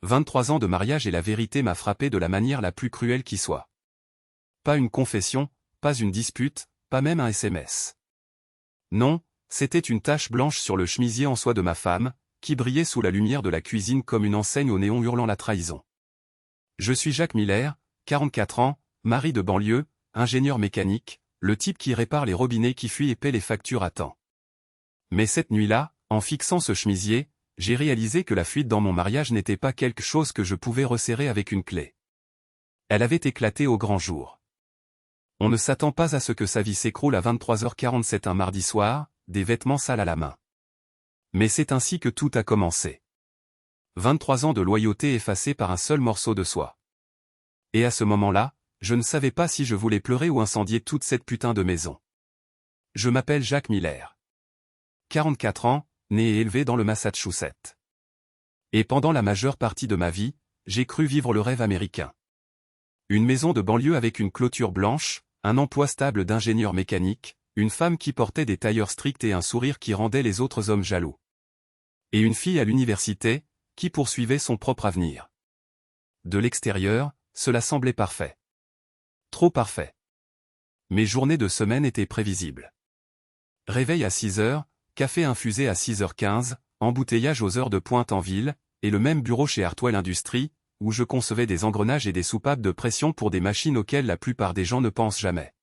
23 ans de mariage et la vérité m'a frappé de la manière la plus cruelle qui soit. Pas une confession, pas une dispute, pas même un SMS. Non, c'était une tache blanche sur le chemisier en soie de ma femme, qui brillait sous la lumière de la cuisine comme une enseigne au néon hurlant la trahison. Je suis Jacques Miller, 44 ans, mari de banlieue, ingénieur mécanique, le type qui répare les robinets qui fuient et paie les factures à temps. Mais cette nuit-là, en fixant ce chemisier, j'ai réalisé que la fuite dans mon mariage n'était pas quelque chose que je pouvais resserrer avec une clé. Elle avait éclaté au grand jour. On ne s'attend pas à ce que sa vie s'écroule à 23h47 un mardi soir, des vêtements sales à la main. Mais c'est ainsi que tout a commencé. 23 ans de loyauté effacés par un seul morceau de soie. Et à ce moment-là, je ne savais pas si je voulais pleurer ou incendier toute cette putain de maison. Je m'appelle Jacques Miller. 44 ans, né et élevé dans le Massachusetts. Et pendant la majeure partie de ma vie, j'ai cru vivre le rêve américain. Une maison de banlieue avec une clôture blanche, un emploi stable d'ingénieur mécanique, une femme qui portait des tailleurs stricts et un sourire qui rendait les autres hommes jaloux. Et une fille à l'université, qui poursuivait son propre avenir. De l'extérieur, cela semblait parfait. Trop parfait. Mes journées de semaine étaient prévisibles. Réveil à 6 heures, café infusé à 6h15, embouteillage aux heures de pointe en ville, et le même bureau chez Hartwell Industries, où je concevais des engrenages et des soupapes de pression pour des machines auxquelles la plupart des gens ne pensent jamais.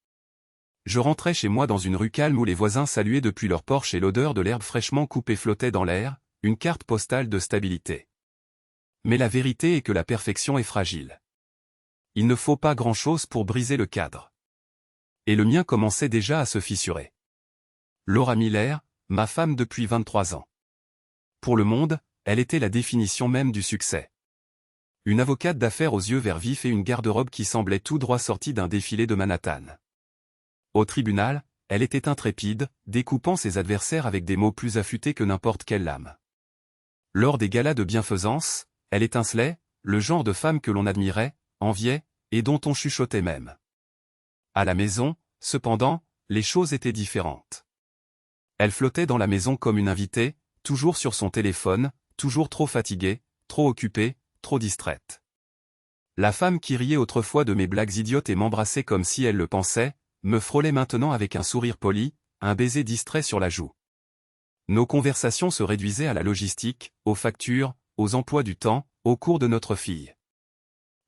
Je rentrais chez moi dans une rue calme où les voisins saluaient depuis leur porche et l'odeur de l'herbe fraîchement coupée flottait dans l'air, une carte postale de stabilité. Mais la vérité est que la perfection est fragile. Il ne faut pas grand-chose pour briser le cadre. Et le mien commençait déjà à se fissurer. Laura Miller, ma femme depuis 23 ans. Pour le monde, elle était la définition même du succès. Une avocate d'affaires aux yeux verts vifs et une garde-robe qui semblait tout droit sortie d'un défilé de Manhattan. Au tribunal, elle était intrépide, découpant ses adversaires avec des mots plus affûtés que n'importe quelle lame. Lors des galas de bienfaisance, elle étincelait, le genre de femme que l'on admirait, enviait, et dont on chuchotait même. À la maison, cependant, les choses étaient différentes. Elle flottait dans la maison comme une invitée, toujours sur son téléphone, toujours trop fatiguée, trop occupée, trop distraite. La femme qui riait autrefois de mes blagues idiotes et m'embrassait comme si elle le pensait, me frôlait maintenant avec un sourire poli, un baiser distrait sur la joue. Nos conversations se réduisaient à la logistique, aux factures, aux emplois du temps, au cours de notre fille.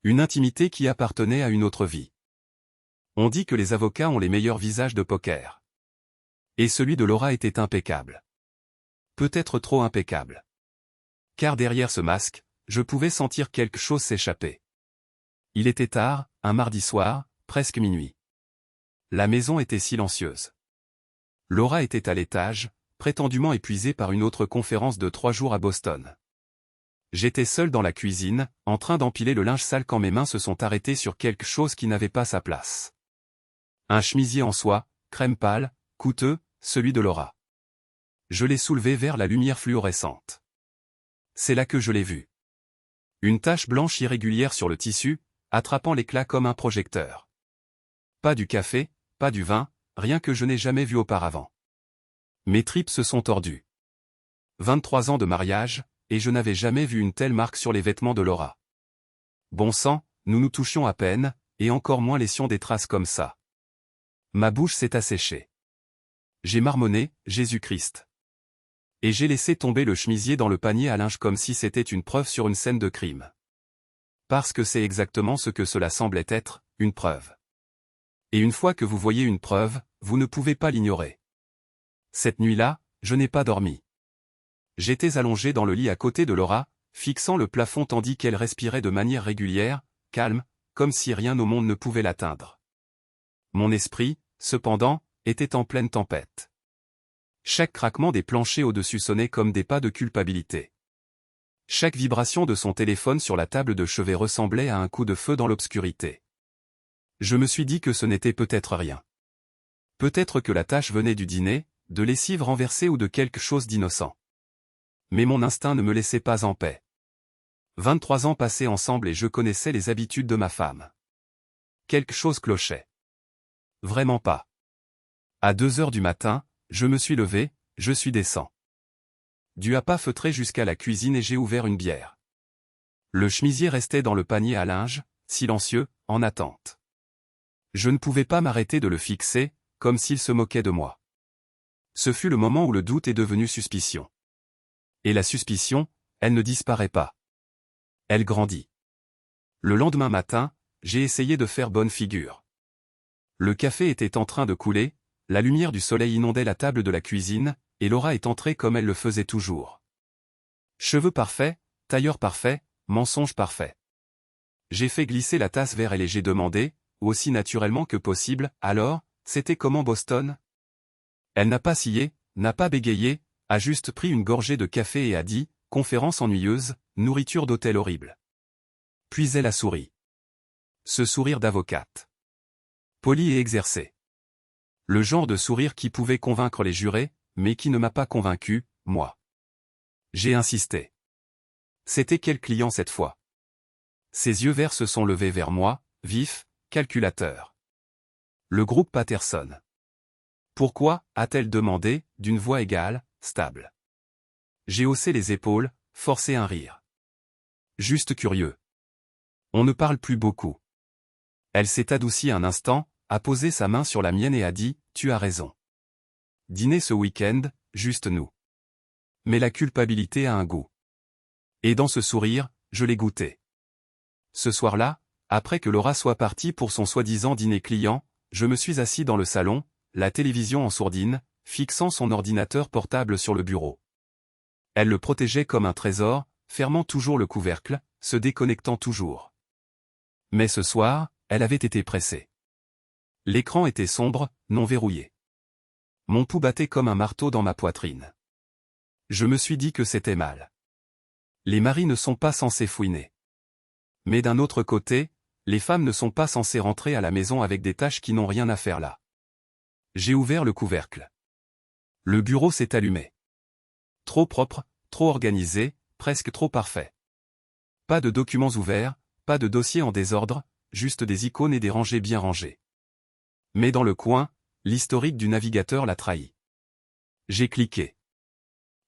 Une intimité qui appartenait à une autre vie. On dit que les avocats ont les meilleurs visages de poker. Et celui de Laura était impeccable. Peut-être trop impeccable. Car derrière ce masque, je pouvais sentir quelque chose s'échapper. Il était tard, un mardi soir, presque minuit. La maison était silencieuse. Laura était à l'étage, prétendument épuisée par une autre conférence de 3 jours à Boston. J'étais seul dans la cuisine, en train d'empiler le linge sale quand mes mains se sont arrêtées sur quelque chose qui n'avait pas sa place. Un chemisier en soie, crème pâle, coûteux, celui de Laura. Je l'ai soulevé vers la lumière fluorescente. C'est là que je l'ai vu. Une tache blanche irrégulière sur le tissu, attrapant l'éclat comme un projecteur. Pas du café, pas du vin, rien que je n'ai jamais vu auparavant. Mes tripes se sont tordues. 23 ans de mariage, et je n'avais jamais vu une telle marque sur les vêtements de Laura. Bon sang, nous nous touchions à peine, et encore moins laissions des traces comme ça. Ma bouche s'est asséchée. J'ai marmonné, Jésus-Christ. Et j'ai laissé tomber le chemisier dans le panier à linge comme si c'était une preuve sur une scène de crime. Parce que c'est exactement ce que cela semblait être, une preuve. Et une fois que vous voyez une preuve, vous ne pouvez pas l'ignorer. Cette nuit-là, je n'ai pas dormi. J'étais allongé dans le lit à côté de Laura, fixant le plafond tandis qu'elle respirait de manière régulière, calme, comme si rien au monde ne pouvait l'atteindre. Mon esprit, cependant, était en pleine tempête. Chaque craquement des planchers au-dessus sonnait comme des pas de culpabilité. Chaque vibration de son téléphone sur la table de chevet ressemblait à un coup de feu dans l'obscurité. Je me suis dit que ce n'était peut-être rien. Peut-être que la tâche venait du dîner, de lessive renversée ou de quelque chose d'innocent. Mais mon instinct ne me laissait pas en paix. 23 ans passés ensemble et je connaissais les habitudes de ma femme. Quelque chose clochait. Vraiment pas. À 2 heures du matin, je me suis levé, je suis descendu. Du appât feutré jusqu'à la cuisine et j'ai ouvert une bière. Le chemisier restait dans le panier à linge, silencieux, en attente. Je ne pouvais pas m'arrêter de le fixer, comme s'il se moquait de moi. Ce fut le moment où le doute est devenu suspicion. Et la suspicion, elle ne disparaît pas. Elle grandit. Le lendemain matin, j'ai essayé de faire bonne figure. Le café était en train de couler, la lumière du soleil inondait la table de la cuisine, et Laura est entrée comme elle le faisait toujours. Cheveux parfaits, tailleur parfait, mensonge parfait. J'ai fait glisser la tasse vers elle et j'ai demandé, aussi naturellement que possible, alors, c'était comment Boston? Elle n'a pas scié, n'a pas bégayé, a juste pris une gorgée de café et a dit, conférence ennuyeuse, nourriture d'hôtel horrible. Puis elle a souri. Ce sourire d'avocate. Poli et exercé. Le genre de sourire qui pouvait convaincre les jurés, mais qui ne m'a pas convaincu, moi. J'ai insisté. C'était quel client cette fois? Ses yeux verts se sont levés vers moi, vifs, calculateurs. Le groupe Patterson. Pourquoi, a-t-elle demandé, d'une voix égale, stable. J'ai haussé les épaules, forcé un rire. Juste curieux. On ne parle plus beaucoup. Elle s'est adoucie un instant, a posé sa main sur la mienne et a dit, tu as raison. Dîner ce week-end, juste nous. Mais la culpabilité a un goût. Et dans ce sourire, je l'ai goûté. Ce soir-là, après que Laura soit partie pour son soi-disant dîner client, je me suis assis dans le salon, la télévision en sourdine, fixant son ordinateur portable sur le bureau. Elle le protégeait comme un trésor, fermant toujours le couvercle, se déconnectant toujours. Mais ce soir, elle avait été pressée. L'écran était sombre, non verrouillé. Mon pouls battait comme un marteau dans ma poitrine. Je me suis dit que c'était mal. Les maris ne sont pas censés fouiner. Mais d'un autre côté, les femmes ne sont pas censées rentrer à la maison avec des tâches qui n'ont rien à faire là. J'ai ouvert le couvercle. Le bureau s'est allumé. Trop propre, trop organisé, presque trop parfait. Pas de documents ouverts, pas de dossiers en désordre, juste des icônes et des rangées bien rangées. Mais dans le coin, l'historique du navigateur l'a trahi. J'ai cliqué.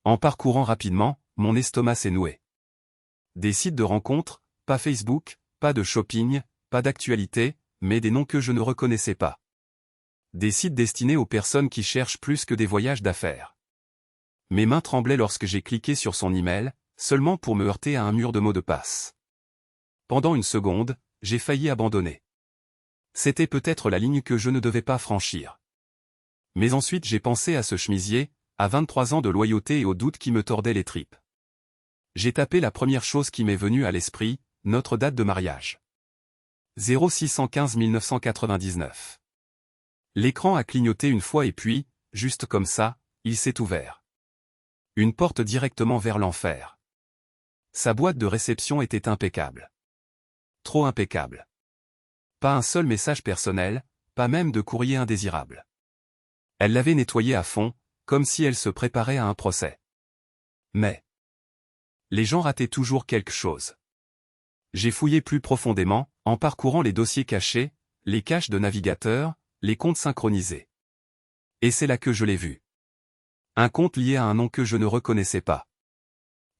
En parcourant rapidement, mon estomac s'est noué. Des sites de rencontres, pas Facebook, pas de shopping, pas d'actualité, mais des noms que je ne reconnaissais pas. Des sites destinés aux personnes qui cherchent plus que des voyages d'affaires. Mes mains tremblaient lorsque j'ai cliqué sur son email, seulement pour me heurter à un mur de mots de passe. Pendant une seconde, j'ai failli abandonner. C'était peut-être la ligne que je ne devais pas franchir. Mais ensuite j'ai pensé à ce chemisier, à 23 ans de loyauté et aux doutes qui me tordaient les tripes. J'ai tapé la première chose qui m'est venue à l'esprit, notre date de mariage. 0615 1999. L'écran a clignoté une fois et puis, juste comme ça, il s'est ouvert. Une porte directement vers l'enfer. Sa boîte de réception était impeccable. Trop impeccable. Pas un seul message personnel, pas même de courrier indésirable. Elle l'avait nettoyé à fond, comme si elle se préparait à un procès. Mais les gens rataient toujours quelque chose. J'ai fouillé plus profondément, en parcourant les dossiers cachés, les caches de navigateur, les comptes synchronisés. Et c'est là que je l'ai vu. Un compte lié à un nom que je ne reconnaissais pas.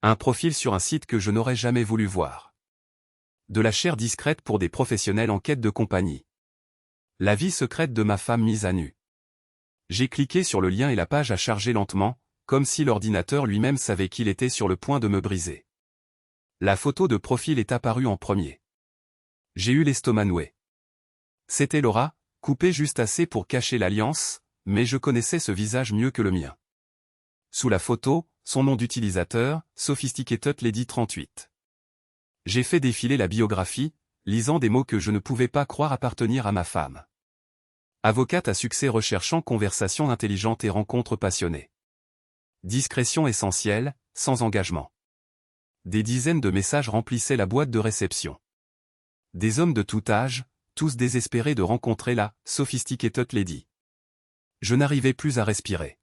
Un profil sur un site que je n'aurais jamais voulu voir. De la chair discrète pour des professionnels en quête de compagnie. La vie secrète de ma femme mise à nu. J'ai cliqué sur le lien et la page a chargé lentement, comme si l'ordinateur lui-même savait qu'il était sur le point de me briser. La photo de profil est apparue en premier. J'ai eu l'estomac noué. C'était Laura, coupée juste assez pour cacher l'alliance, mais je connaissais ce visage mieux que le mien. Sous la photo, son nom d'utilisateur, Sophisticated Lady 38. J'ai fait défiler la biographie, lisant des mots que je ne pouvais pas croire appartenir à ma femme. Avocate à succès recherchant conversation intelligente et rencontres passionnées. Discrétion essentielle, sans engagement. Des dizaines de messages remplissaient la boîte de réception. Des hommes de tout âge, tous désespérés de rencontrer la Sophisticated Lady. Je n'arrivais plus à respirer.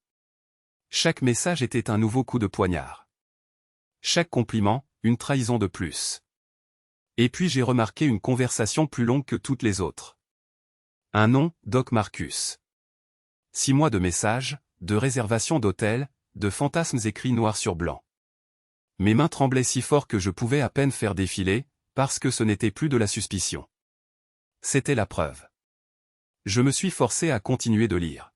Chaque message était un nouveau coup de poignard. Chaque compliment, une trahison de plus. Et puis j'ai remarqué une conversation plus longue que toutes les autres. Un nom, Doc Marcus. 6 mois de messages, de réservations d'hôtels, de fantasmes écrits noir sur blanc. Mes mains tremblaient si fort que je pouvais à peine faire défiler, parce que ce n'était plus de la suspicion. C'était la preuve. Je me suis forcé à continuer de lire.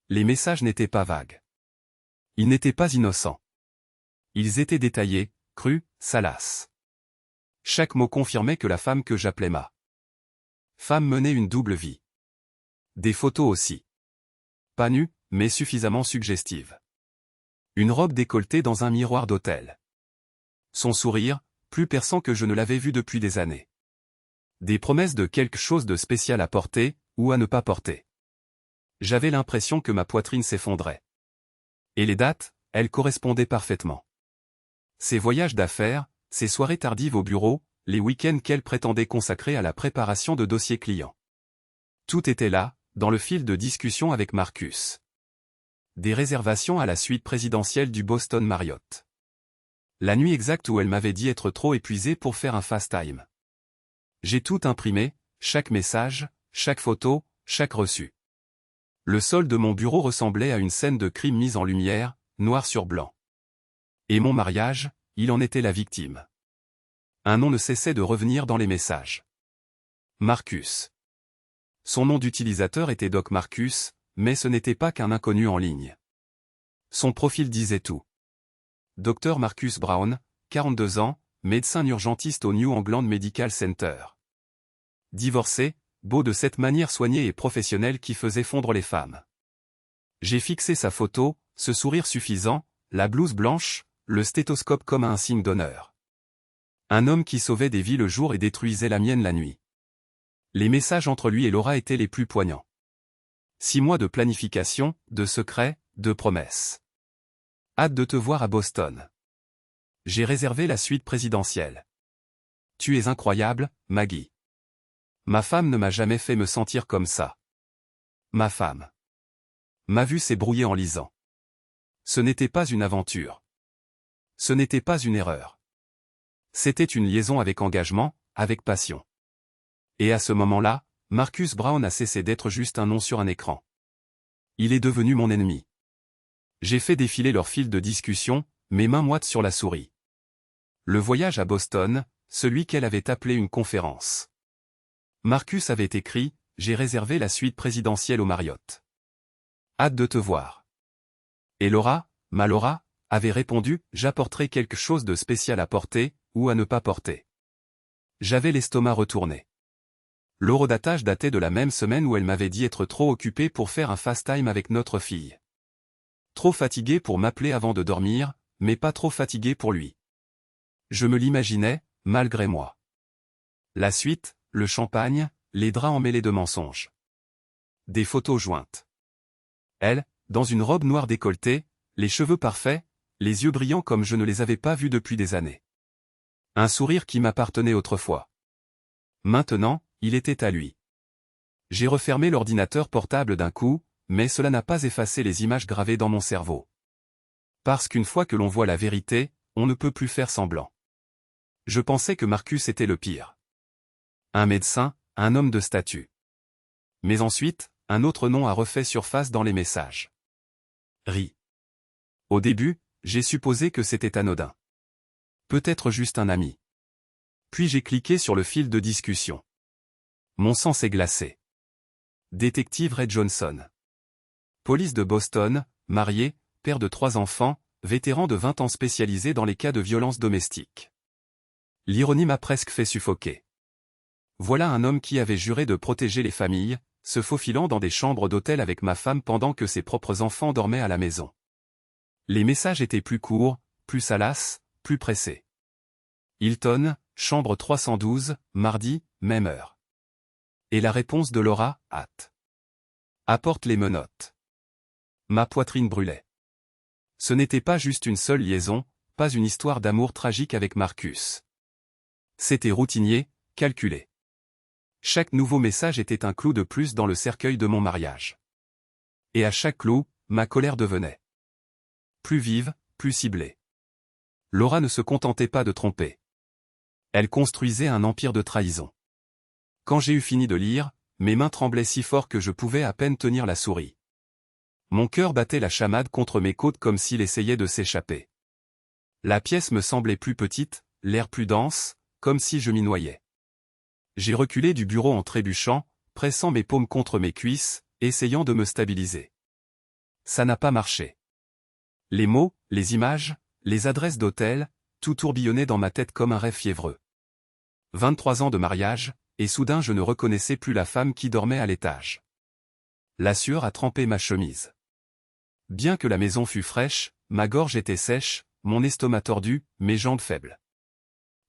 Les messages n'étaient pas vagues. Ils n'étaient pas innocents. Ils étaient détaillés, crus, salaces. Chaque mot confirmait que la femme que j'appelais ma femme menait une double vie. Des photos aussi. Pas nues, mais suffisamment suggestives. Une robe décolletée dans un miroir d'hôtel. Son sourire, plus perçant que je ne l'avais vu depuis des années. Des promesses de quelque chose de spécial à porter, ou à ne pas porter. J'avais l'impression que ma poitrine s'effondrait. Et les dates, elles correspondaient parfaitement. Ses voyages d'affaires, ses soirées tardives au bureau, les week-ends qu'elle prétendait consacrer à la préparation de dossiers clients. Tout était là, dans le fil de discussion avec Marcus. Des réservations à la suite présidentielle du Boston Marriott. La nuit exacte où elle m'avait dit être trop épuisée pour faire un FaceTime. J'ai tout imprimé, chaque message, chaque photo, chaque reçu. Le sol de mon bureau ressemblait à une scène de crime mise en lumière, noir sur blanc. Et mon mariage, il en était la victime. Un nom ne cessait de revenir dans les messages. Marcus. Son nom d'utilisateur était Doc Marcus, mais ce n'était pas qu'un inconnu en ligne. Son profil disait tout. Dr Marcus Brown, 42 ans, médecin urgentiste au New England Medical Center. Divorcé, beau de cette manière soignée et professionnelle qui faisait fondre les femmes. J'ai fixé sa photo, ce sourire suffisant, la blouse blanche, le stéthoscope comme un signe d'honneur. Un homme qui sauvait des vies le jour et détruisait la mienne la nuit. Les messages entre lui et Laura étaient les plus poignants. 6 mois de planification, de secrets, de promesses. Hâte de te voir à Boston. J'ai réservé la suite présidentielle. Tu es incroyable, Maggie. Ma femme ne m'a jamais fait me sentir comme ça. Ma femme. Ma vue s'est brouillée en lisant. Ce n'était pas une aventure. Ce n'était pas une erreur. C'était une liaison avec engagement, avec passion. Et à ce moment-là, Marcus Brown a cessé d'être juste un nom sur un écran. Il est devenu mon ennemi. J'ai fait défiler leur fil de discussion, mes mains moites sur la souris. Le voyage à Boston, celui qu'elle avait appelé une conférence. Marcus avait écrit, j'ai réservé la suite présidentielle au Marriott. Hâte de te voir. Et Laura, ma Laura, avait répondu, j'apporterai quelque chose de spécial à porter, ou à ne pas porter. J'avais l'estomac retourné. L'horodatage datait de la même semaine où elle m'avait dit être trop occupée pour faire un FaceTime avec notre fille. Trop fatiguée pour m'appeler avant de dormir, mais pas trop fatiguée pour lui. Je me l'imaginais, malgré moi. La suite, le champagne, les draps emmêlés de mensonges. Des photos jointes. Elle, dans une robe noire décolletée, les cheveux parfaits, les yeux brillants comme je ne les avais pas vus depuis des années. Un sourire qui m'appartenait autrefois. Maintenant, il était à lui. J'ai refermé l'ordinateur portable d'un coup, mais cela n'a pas effacé les images gravées dans mon cerveau. Parce qu'une fois que l'on voit la vérité, on ne peut plus faire semblant. Je pensais que Marcus était le pire. Un médecin, un homme de statut. Mais ensuite, un autre nom a refait surface dans les messages. Ri. Au début, j'ai supposé que c'était anodin. Peut-être juste un ami. Puis j'ai cliqué sur le fil de discussion. Mon sang s'est glacé. Détective Ray Johnson. Police de Boston, marié, père de 3 enfants, vétéran de 20 ans spécialisé dans les cas de violence domestique. L'ironie m'a presque fait suffoquer. Voilà un homme qui avait juré de protéger les familles, se faufilant dans des chambres d'hôtel avec ma femme pendant que ses propres enfants dormaient à la maison. Les messages étaient plus courts, plus salaces, plus pressés. Hilton, chambre 312, mardi, même heure. Et la réponse de Laura, hâte. Apporte les menottes. Ma poitrine brûlait. Ce n'était pas juste une seule liaison, pas une histoire d'amour tragique avec Marcus. C'était routinier, calculé. Chaque nouveau message était un clou de plus dans le cercueil de mon mariage. Et à chaque clou, ma colère devenait plus vive, plus ciblée. Laura ne se contentait pas de tromper. Elle construisait un empire de trahison. Quand j'ai eu fini de lire, mes mains tremblaient si fort que je pouvais à peine tenir la souris. Mon cœur battait la chamade contre mes côtes comme s'il essayait de s'échapper. La pièce me semblait plus petite, l'air plus dense, comme si je m'y noyais. J'ai reculé du bureau en trébuchant, pressant mes paumes contre mes cuisses, essayant de me stabiliser. Ça n'a pas marché. Les mots, les images, les adresses d'hôtel, tout tourbillonnait dans ma tête comme un rêve fiévreux. 23 ans de mariage, et soudain je ne reconnaissais plus la femme qui dormait à l'étage. La sueur a trempé ma chemise. Bien que la maison fût fraîche, ma gorge était sèche, mon estomac tordu, mes jambes faibles.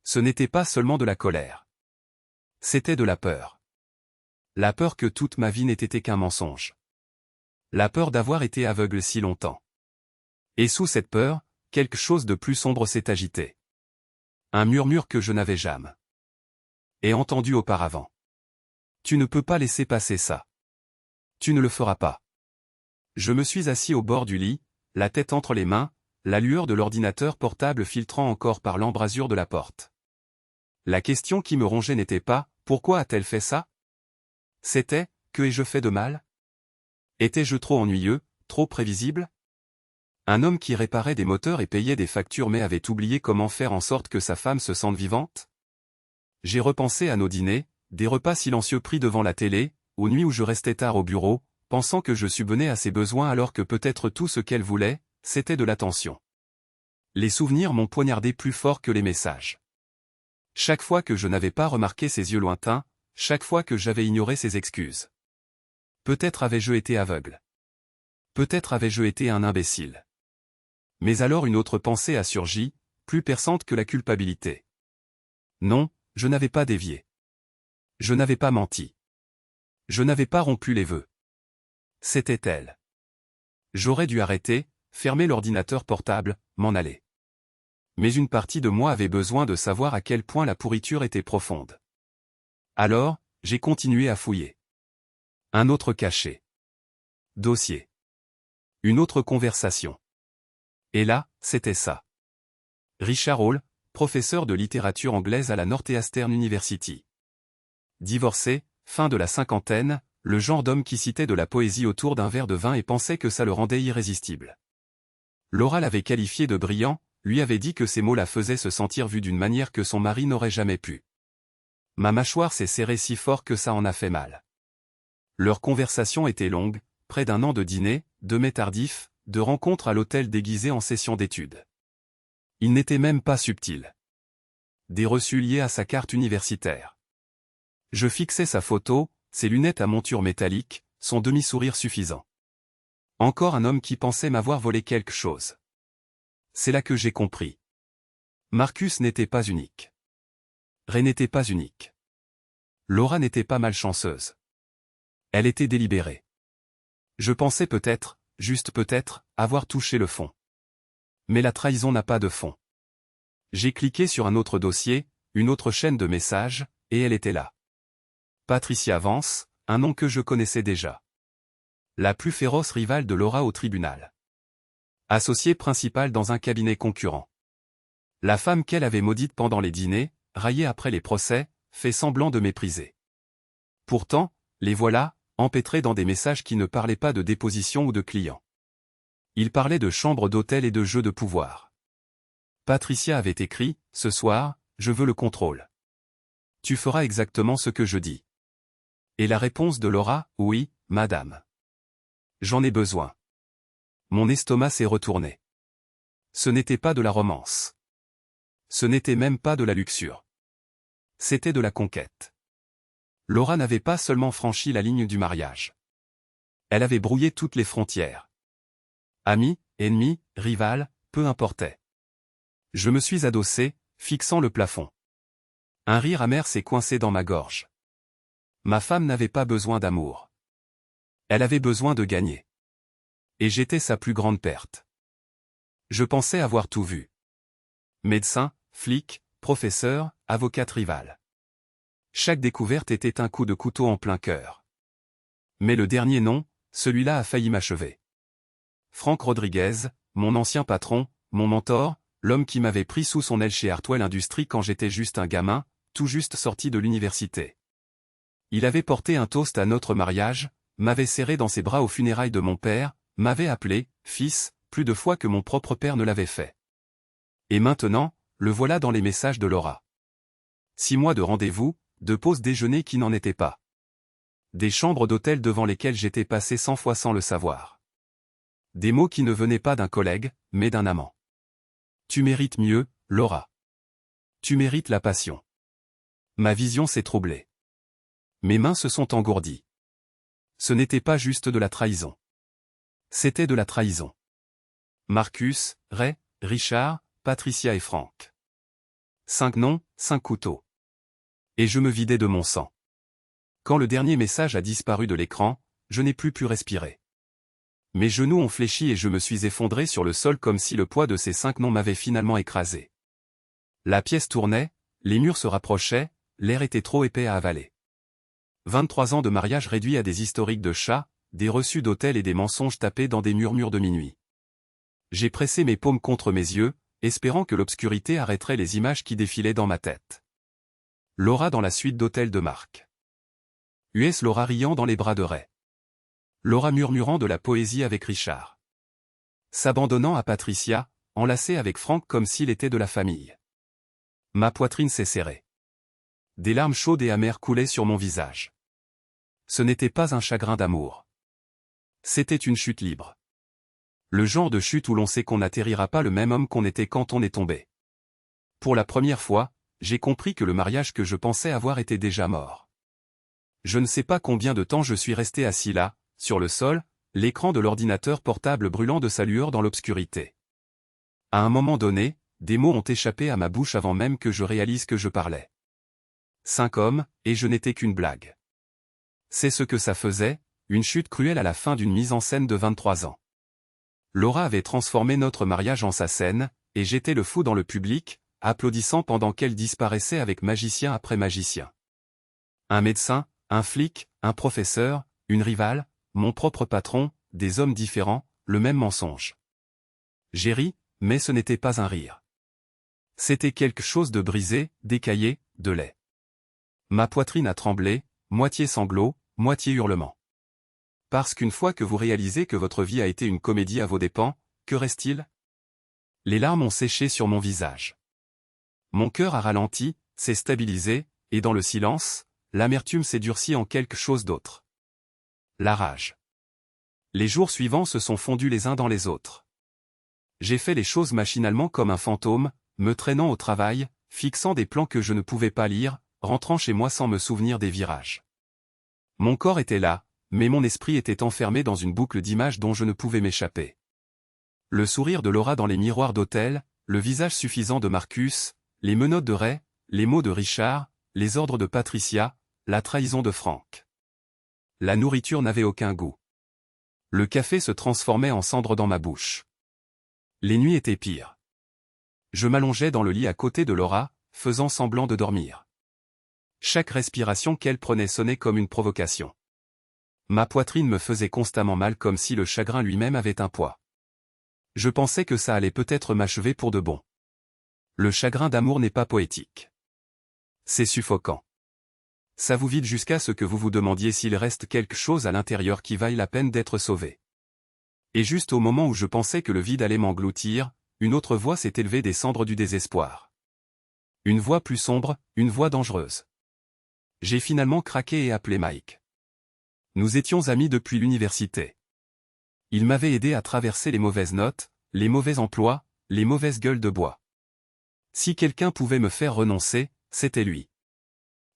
Ce n'était pas seulement de la colère. C'était de la peur. La peur que toute ma vie n'ait été qu'un mensonge. La peur d'avoir été aveugle si longtemps. Et sous cette peur, quelque chose de plus sombre s'est agité. Un murmure que je n'avais jamais entendu auparavant. Tu ne peux pas laisser passer ça. Tu ne le feras pas. Je me suis assis au bord du lit, la tête entre les mains, la lueur de l'ordinateur portable filtrant encore par l'embrasure de la porte. La question qui me rongeait n'était pas « Pourquoi a-t-elle fait ça ?» C'était « Que ai-je fait de mal ?» Étais-je trop ennuyeux, trop prévisible ? Un homme qui réparait des moteurs et payait des factures mais avait oublié comment faire en sorte que sa femme se sente vivante ? J'ai repensé à nos dîners, des repas silencieux pris devant la télé, aux nuits où je restais tard au bureau, pensant que je subvenais à ses besoins alors que peut-être tout ce qu'elle voulait, c'était de l'attention. Les souvenirs m'ont poignardé plus fort que les messages. Chaque fois que je n'avais pas remarqué ses yeux lointains, chaque fois que j'avais ignoré ses excuses. Peut-être avais-je été aveugle. Peut-être avais-je été un imbécile. Mais alors une autre pensée a surgi, plus perçante que la culpabilité. Non, je n'avais pas dévié. Je n'avais pas menti. Je n'avais pas rompu les vœux. C'était elle. J'aurais dû arrêter, fermer l'ordinateur portable, m'en aller. Mais une partie de moi avait besoin de savoir à quel point la pourriture était profonde. Alors, j'ai continué à fouiller. Un autre cachet. Dossier. Une autre conversation. Et là, c'était ça. Richard Hall, professeur de littérature anglaise à la Northeastern University. Divorcé, fin de la cinquantaine, le genre d'homme qui citait de la poésie autour d'un verre de vin et pensait que ça le rendait irrésistible. Laura l'avait qualifié de brillant, lui avait dit que ces mots la faisaient se sentir vue d'une manière que son mari n'aurait jamais pu. Ma mâchoire s'est serrée si fort que ça en a fait mal. Leur conversation était longue, près d'un an de dîner, de mets tardifs, de rencontres à l'hôtel déguisées en session d'études. Il n'était même pas subtil. Des reçus liés à sa carte universitaire. Je fixais sa photo, ses lunettes à monture métallique, son demi-sourire suffisant. Encore un homme qui pensait m'avoir volé quelque chose. C'est là que j'ai compris. Marcus n'était pas unique. Ray n'était pas unique. Laura n'était pas malchanceuse. Elle était délibérée. Je pensais peut-être, juste peut-être, avoir touché le fond. Mais la trahison n'a pas de fond. J'ai cliqué sur un autre dossier, une autre chaîne de messages, et elle était là. Patricia Vance, un nom que je connaissais déjà. La plus féroce rivale de Laura au tribunal. Associée principale dans un cabinet concurrent. La femme qu'elle avait maudite pendant les dîners, raillée après les procès, fait semblant de mépriser. Pourtant, les voilà, empêtrés dans des messages qui ne parlaient pas de déposition ou de clients. Ils parlaient de chambres d'hôtel et de jeux de pouvoir. Patricia avait écrit, « Ce soir, je veux le contrôle. Tu feras exactement ce que je dis. » Et la réponse de Laura, « Oui, madame. J'en ai besoin. » Mon estomac s'est retourné. Ce n'était pas de la romance. Ce n'était même pas de la luxure. C'était de la conquête. Laura n'avait pas seulement franchi la ligne du mariage. Elle avait brouillé toutes les frontières. Amis, ennemis, rivales, peu importait. Je me suis adossé, fixant le plafond. Un rire amer s'est coincé dans ma gorge. Ma femme n'avait pas besoin d'amour. Elle avait besoin de gagner. Et j'étais sa plus grande perte. Je pensais avoir tout vu. Médecin, flic, professeur, avocate rivale. Chaque découverte était un coup de couteau en plein cœur. Mais le dernier nom, celui-là a failli m'achever. Frank Rodriguez, mon ancien patron, mon mentor, l'homme qui m'avait pris sous son aile chez Hartwell Industries quand j'étais juste un gamin, tout juste sorti de l'université. Il avait porté un toast à notre mariage, m'avait serré dans ses bras aux funérailles de mon père, m'avait appelé « fils » plus de fois que mon propre père ne l'avait fait. Et maintenant, le voilà dans les messages de Laura. 6 mois de rendez-vous, de pauses déjeuner qui n'en étaient pas. Des chambres d'hôtel devant lesquelles j'étais passé 100 fois sans le savoir. Des mots qui ne venaient pas d'un collègue, mais d'un amant. Tu mérites mieux, Laura. Tu mérites la passion. Ma vision s'est troublée. Mes mains se sont engourdies. Ce n'était pas juste de la trahison. C'était de la trahison. Marcus, Ray, Richard, Patricia et Franck. 5 noms, 5 couteaux. Et je me vidais de mon sang. Quand le dernier message a disparu de l'écran, je n'ai plus pu respirer. Mes genoux ont fléchi et je me suis effondré sur le sol comme si le poids de ces 5 noms m'avait finalement écrasé. La pièce tournait, les murs se rapprochaient, l'air était trop épais à avaler. 23 ans de mariage réduits à des historiques de chats, des reçus d'hôtel et des mensonges tapés dans des murmures de minuit. J'ai pressé mes paumes contre mes yeux, espérant que l'obscurité arrêterait les images qui défilaient dans ma tête. Laura dans la suite d'hôtel de Marc. US Laura riant dans les bras de Ray. Laura murmurant de la poésie avec Richard. S'abandonnant à Patricia, enlacée avec Franck comme s'il était de la famille. Ma poitrine s'est serrée. Des larmes chaudes et amères coulaient sur mon visage. Ce n'était pas un chagrin d'amour. C'était une chute libre. Le genre de chute où l'on sait qu'on n'atterrira pas le même homme qu'on était quand on est tombé. Pour la première fois, j'ai compris que le mariage que je pensais avoir était déjà mort. Je ne sais pas combien de temps je suis resté assis là, sur le sol, l'écran de l'ordinateur portable brûlant de sa lueur dans l'obscurité. À un moment donné, des mots ont échappé à ma bouche avant même que je réalise que je parlais. 5 hommes, et je n'étais qu'une blague. C'est ce que ça faisait, une chute cruelle à la fin d'une mise en scène de 23 ans. Laura avait transformé notre mariage en sa scène, et j'étais le fou dans le public, applaudissant pendant qu'elle disparaissait avec magicien après magicien. Un médecin, un flic, un professeur, une rivale, mon propre patron, des hommes différents, le même mensonge. J'ai ri, mais ce n'était pas un rire. C'était quelque chose de brisé, d'écaillé, de laid. Ma poitrine a tremblé, moitié sanglot, moitié hurlement. Parce qu'une fois que vous réalisez que votre vie a été une comédie à vos dépens, que reste-t-il? Les larmes ont séché sur mon visage. Mon cœur a ralenti, s'est stabilisé, et dans le silence, l'amertume s'est durcie en quelque chose d'autre. La rage. Les jours suivants se sont fondus les uns dans les autres. J'ai fait les choses machinalement comme un fantôme, me traînant au travail, fixant des plans que je ne pouvais pas lire, rentrant chez moi sans me souvenir des virages. Mon corps était là, mais mon esprit était enfermé dans une boucle d'images dont je ne pouvais m'échapper. Le sourire de Laura dans les miroirs d'hôtel, le visage suffisant de Marcus, les menottes de Ray, les mots de Richard, les ordres de Patricia, la trahison de Franck. La nourriture n'avait aucun goût. Le café se transformait en cendre dans ma bouche. Les nuits étaient pires. Je m'allongeais dans le lit à côté de Laura, faisant semblant de dormir. Chaque respiration qu'elle prenait sonnait comme une provocation. Ma poitrine me faisait constamment mal comme si le chagrin lui-même avait un poids. Je pensais que ça allait peut-être m'achever pour de bon. Le chagrin d'amour n'est pas poétique. C'est suffocant. Ça vous vide jusqu'à ce que vous vous demandiez s'il reste quelque chose à l'intérieur qui vaille la peine d'être sauvé. Et juste au moment où je pensais que le vide allait m'engloutir, une autre voix s'est élevée des cendres du désespoir. Une voix plus sombre, une voix dangereuse. J'ai finalement craqué et appelé Mike. Nous étions amis depuis l'université. Il m'avait aidé à traverser les mauvaises notes, les mauvais emplois, les mauvaises gueules de bois. Si quelqu'un pouvait me faire renoncer, c'était lui.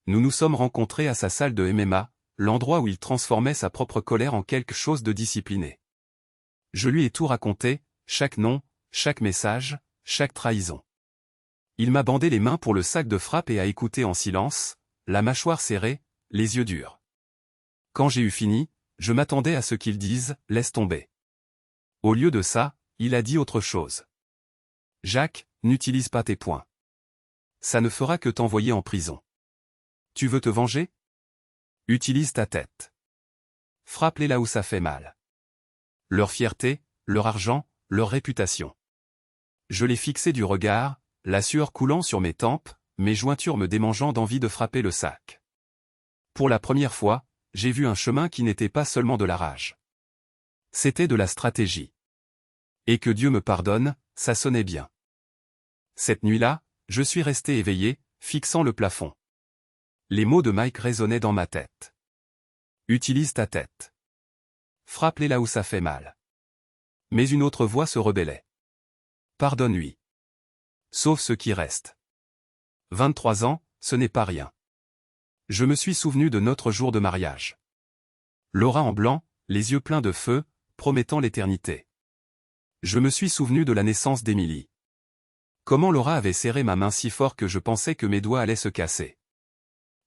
Nous nous sommes rencontrés à sa salle de MMA, l'endroit où il transformait sa propre colère en quelque chose de discipliné. Je lui ai tout raconté, chaque nom, chaque message, chaque trahison. Il m'a bandé les mains pour le sac de frappe et a écouté en silence, la mâchoire serrée, les yeux durs. Quand j'ai eu fini, je m'attendais à ce qu'il dise « laisse tomber ». Au lieu de ça, il a dit autre chose. « Jacques, n'utilise pas tes poings. Ça ne fera que t'envoyer en prison. Tu veux te venger? Utilise ta tête. Frappe-les là où ça fait mal. Leur fierté, leur argent, leur réputation. » Je l'ai fixé du regard, la sueur coulant sur mes tempes, mes jointures me démangeant d'envie de frapper le sac. Pour la première fois, j'ai vu un chemin qui n'était pas seulement de la rage. C'était de la stratégie. Et que Dieu me pardonne, ça sonnait bien. Cette nuit-là, je suis resté éveillé, fixant le plafond. Les mots de Mike résonnaient dans ma tête. Utilise ta tête. Frappe-les là où ça fait mal. Mais une autre voix se rebellait. Pardonne-lui. Sauve ce qui reste. 23 ans, ce n'est pas rien. Je me suis souvenu de notre jour de mariage. Laura en blanc, les yeux pleins de feu, promettant l'éternité. Je me suis souvenu de la naissance d'Émilie. Comment Laura avait serré ma main si fort que je pensais que mes doigts allaient se casser.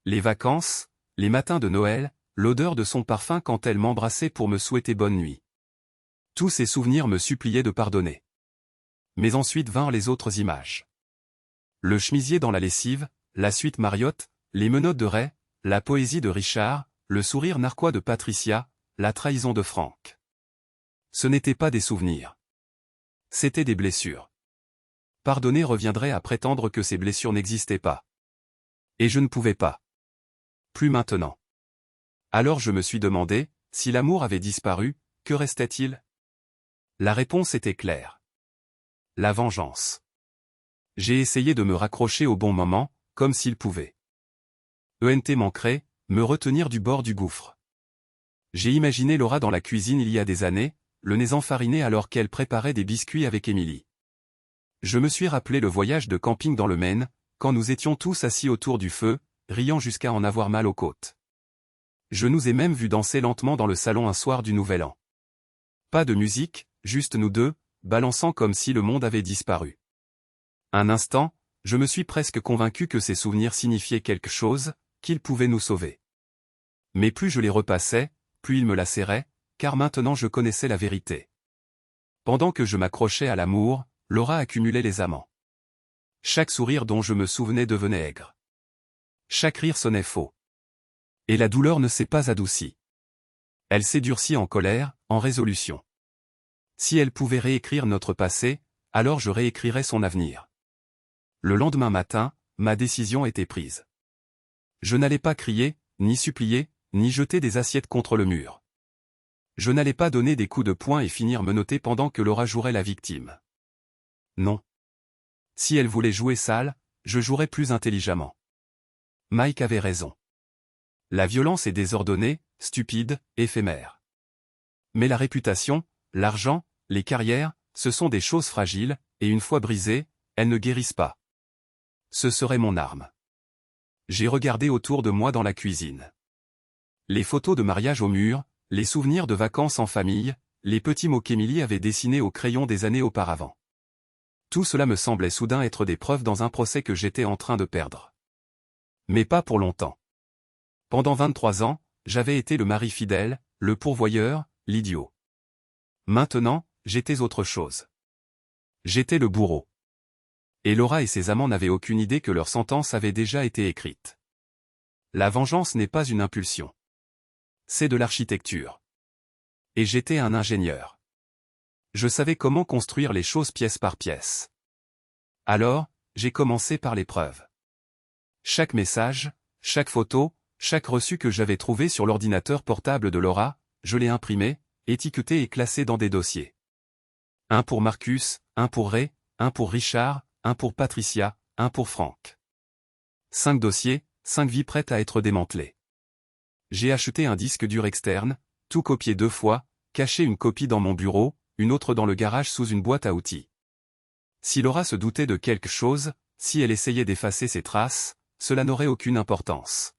Les vacances, les matins de Noël, l'odeur de son parfum quand elle m'embrassait pour me souhaiter bonne nuit. Tous ces souvenirs me suppliaient de pardonner. Mais ensuite vinrent les autres images. Le chemisier dans la lessive, la suite Mariotte, les menottes de Ray, la poésie de Richard, le sourire narquois de Patricia, la trahison de Franck. Ce n'étaient pas des souvenirs. C'étaient des blessures. Pardonner reviendrait à prétendre que ces blessures n'existaient pas. Et je ne pouvais pas. Plus maintenant. Alors je me suis demandé, si l'amour avait disparu, que restait-il? La réponse était claire. La vengeance. J'ai essayé de me raccrocher au bon moment, comme s'il pouvait. ENT manquerait, me retenir du bord du gouffre. J'ai imaginé Laura dans la cuisine il y a des années, le nez enfariné alors qu'elle préparait des biscuits avec Émilie. Je me suis rappelé le voyage de camping dans le Maine, quand nous étions tous assis autour du feu, riant jusqu'à en avoir mal aux côtes. Je nous ai même vus danser lentement dans le salon un soir du Nouvel An. Pas de musique, juste nous deux, balançant comme si le monde avait disparu. Un instant, je me suis presque convaincu que ces souvenirs signifiaient quelque chose, qu'ils pouvaient nous sauver. Mais plus je les repassais, plus ils me lacéraient, car maintenant je connaissais la vérité. Pendant que je m'accrochais à l'amour, Laura accumulait les amants. Chaque sourire dont je me souvenais devenait aigre. Chaque rire sonnait faux. Et la douleur ne s'est pas adoucie. Elle s'est durcie en colère, en résolution. Si elle pouvait réécrire notre passé, alors je réécrirais son avenir. Le lendemain matin, ma décision était prise. Je n'allais pas crier, ni supplier, ni jeter des assiettes contre le mur. Je n'allais pas donner des coups de poing et finir menotté pendant que Laura jouerait la victime. Non. Si elle voulait jouer sale, je jouerais plus intelligemment. Mike avait raison. La violence est désordonnée, stupide, éphémère. Mais la réputation, l'argent, les carrières, ce sont des choses fragiles, et une fois brisées, elles ne guérissent pas. Ce serait mon arme. J'ai regardé autour de moi dans la cuisine. Les photos de mariage au mur, les souvenirs de vacances en famille, les petits mots qu'Émilie avait dessinés au crayon des années auparavant. Tout cela me semblait soudain être des preuves dans un procès que j'étais en train de perdre. Mais pas pour longtemps. Pendant 23 ans, j'avais été le mari fidèle, le pourvoyeur, l'idiot. Maintenant, j'étais autre chose. J'étais le bourreau. Et Laura et ses amants n'avaient aucune idée que leur sentence avait déjà été écrite. La vengeance n'est pas une impulsion. C'est de l'architecture. Et j'étais un ingénieur. Je savais comment construire les choses pièce par pièce. Alors, j'ai commencé par les preuves. Chaque message, chaque photo, chaque reçu que j'avais trouvé sur l'ordinateur portable de Laura, je l'ai imprimé, étiqueté et classé dans des dossiers. Un pour Marcus, un pour Ray, un pour Richard, un pour Patricia, un pour Franck. 5 dossiers, 5 vies prêtes à être démantelées. J'ai acheté un disque dur externe, tout copié 2 fois, caché une copie dans mon bureau, une autre dans le garage sous une boîte à outils. Si Laura se doutait de quelque chose, si elle essayait d'effacer ses traces, cela n'aurait aucune importance.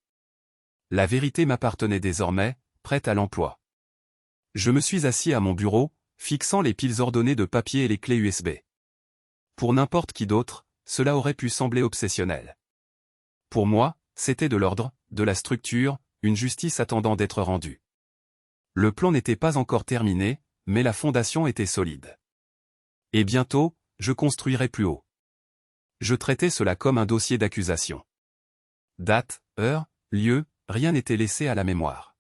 La vérité m'appartenait désormais, prête à l'emploi. Je me suis assis à mon bureau, fixant les piles ordonnées de papier et les clés USB. Pour n'importe qui d'autre, cela aurait pu sembler obsessionnel. Pour moi, c'était de l'ordre, de la structure, une justice attendant d'être rendue. Le plan n'était pas encore terminé, mais la fondation était solide. Et bientôt, je construirais plus haut. Je traitais cela comme un dossier d'accusation. Date, heure, lieu, rien n'était laissé à la mémoire.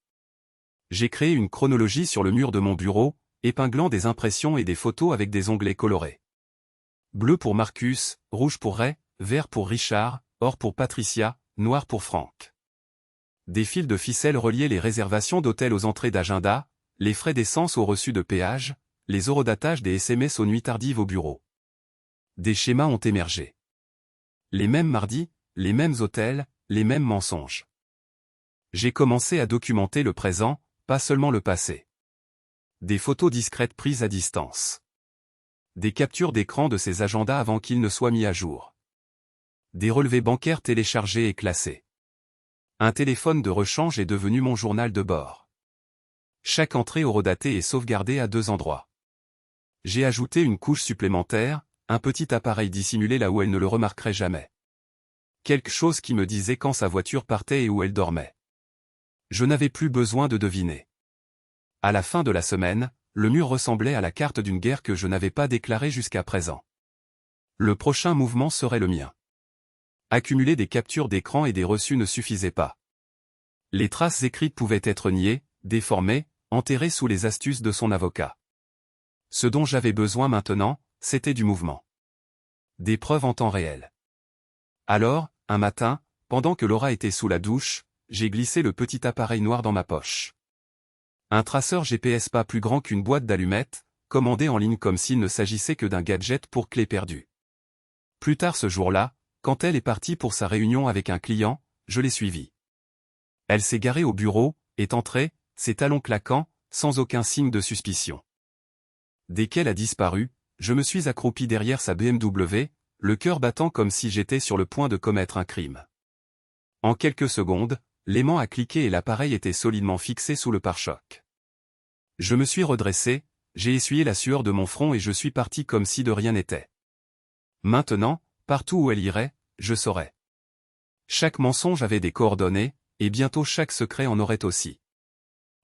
J'ai créé une chronologie sur le mur de mon bureau, épinglant des impressions et des photos avec des onglets colorés. Bleu pour Marcus, rouge pour Ray, vert pour Richard, or pour Patricia, noir pour Franck. Des fils de ficelle reliaient les réservations d'hôtels aux entrées d'agenda, les frais d'essence aux reçus de péage, les horodatages des SMS aux nuits tardives au bureau. Des schémas ont émergé. Les mêmes mardis, les mêmes hôtels, les mêmes mensonges. J'ai commencé à documenter le présent, pas seulement le passé. Des photos discrètes prises à distance. Des captures d'écran de ses agendas avant qu'ils ne soient mis à jour. Des relevés bancaires téléchargés et classés. Un téléphone de rechange est devenu mon journal de bord. Chaque entrée horodatée est sauvegardée à 2 endroits. J'ai ajouté une couche supplémentaire, un petit appareil dissimulé là où elle ne le remarquerait jamais. Quelque chose qui me disait quand sa voiture partait et où elle dormait. Je n'avais plus besoin de deviner. À la fin de la semaine, le mur ressemblait à la carte d'une guerre que je n'avais pas déclarée jusqu'à présent. Le prochain mouvement serait le mien. Accumuler des captures d'écran et des reçus ne suffisait pas. Les traces écrites pouvaient être niées, déformées, enterrées sous les astuces de son avocat. Ce dont j'avais besoin maintenant, c'était du mouvement. Des preuves en temps réel. Alors, un matin, pendant que Laura était sous la douche, j'ai glissé le petit appareil noir dans ma poche. Un traceur GPS pas plus grand qu'une boîte d'allumettes, commandé en ligne comme s'il ne s'agissait que d'un gadget pour clé perdue. Plus tard ce jour-là, quand elle est partie pour sa réunion avec un client, je l'ai suivie. Elle s'est garée au bureau, est entrée, ses talons claquants, sans aucun signe de suspicion. Dès qu'elle a disparu, je me suis accroupi derrière sa BMW, le cœur battant comme si j'étais sur le point de commettre un crime. En quelques secondes, l'aimant a cliqué et l'appareil était solidement fixé sous le pare-choc. Je me suis redressé, j'ai essuyé la sueur de mon front et je suis parti comme si de rien n'était. Maintenant, partout où elle irait, je saurais. Chaque mensonge avait des coordonnées, et bientôt chaque secret en aurait aussi.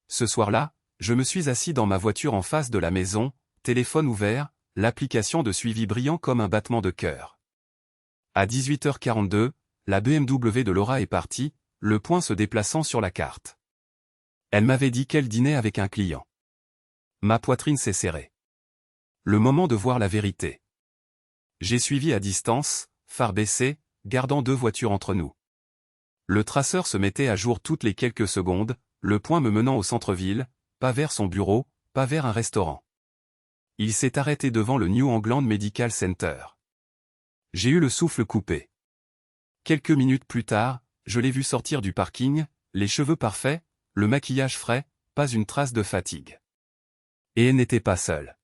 Ce soir-là, je me suis assis dans ma voiture en face de la maison, téléphone ouvert, l'application de suivi brillant comme un battement de cœur. À 18h42, la BMW de Laura est partie, le point se déplaçant sur la carte. Elle m'avait dit qu'elle dînait avec un client. Ma poitrine s'est serrée. Le moment de voir la vérité. J'ai suivi à distance, phare baissé, gardant 2 voitures entre nous. Le traceur se mettait à jour toutes les quelques secondes, le point me menant au centre-ville, pas vers son bureau, pas vers un restaurant. Il s'est arrêté devant le New England Medical Center. J'ai eu le souffle coupé. Quelques minutes plus tard, je l'ai vu sortir du parking, les cheveux parfaits, le maquillage frais, pas une trace de fatigue. Et elle n'était pas seule.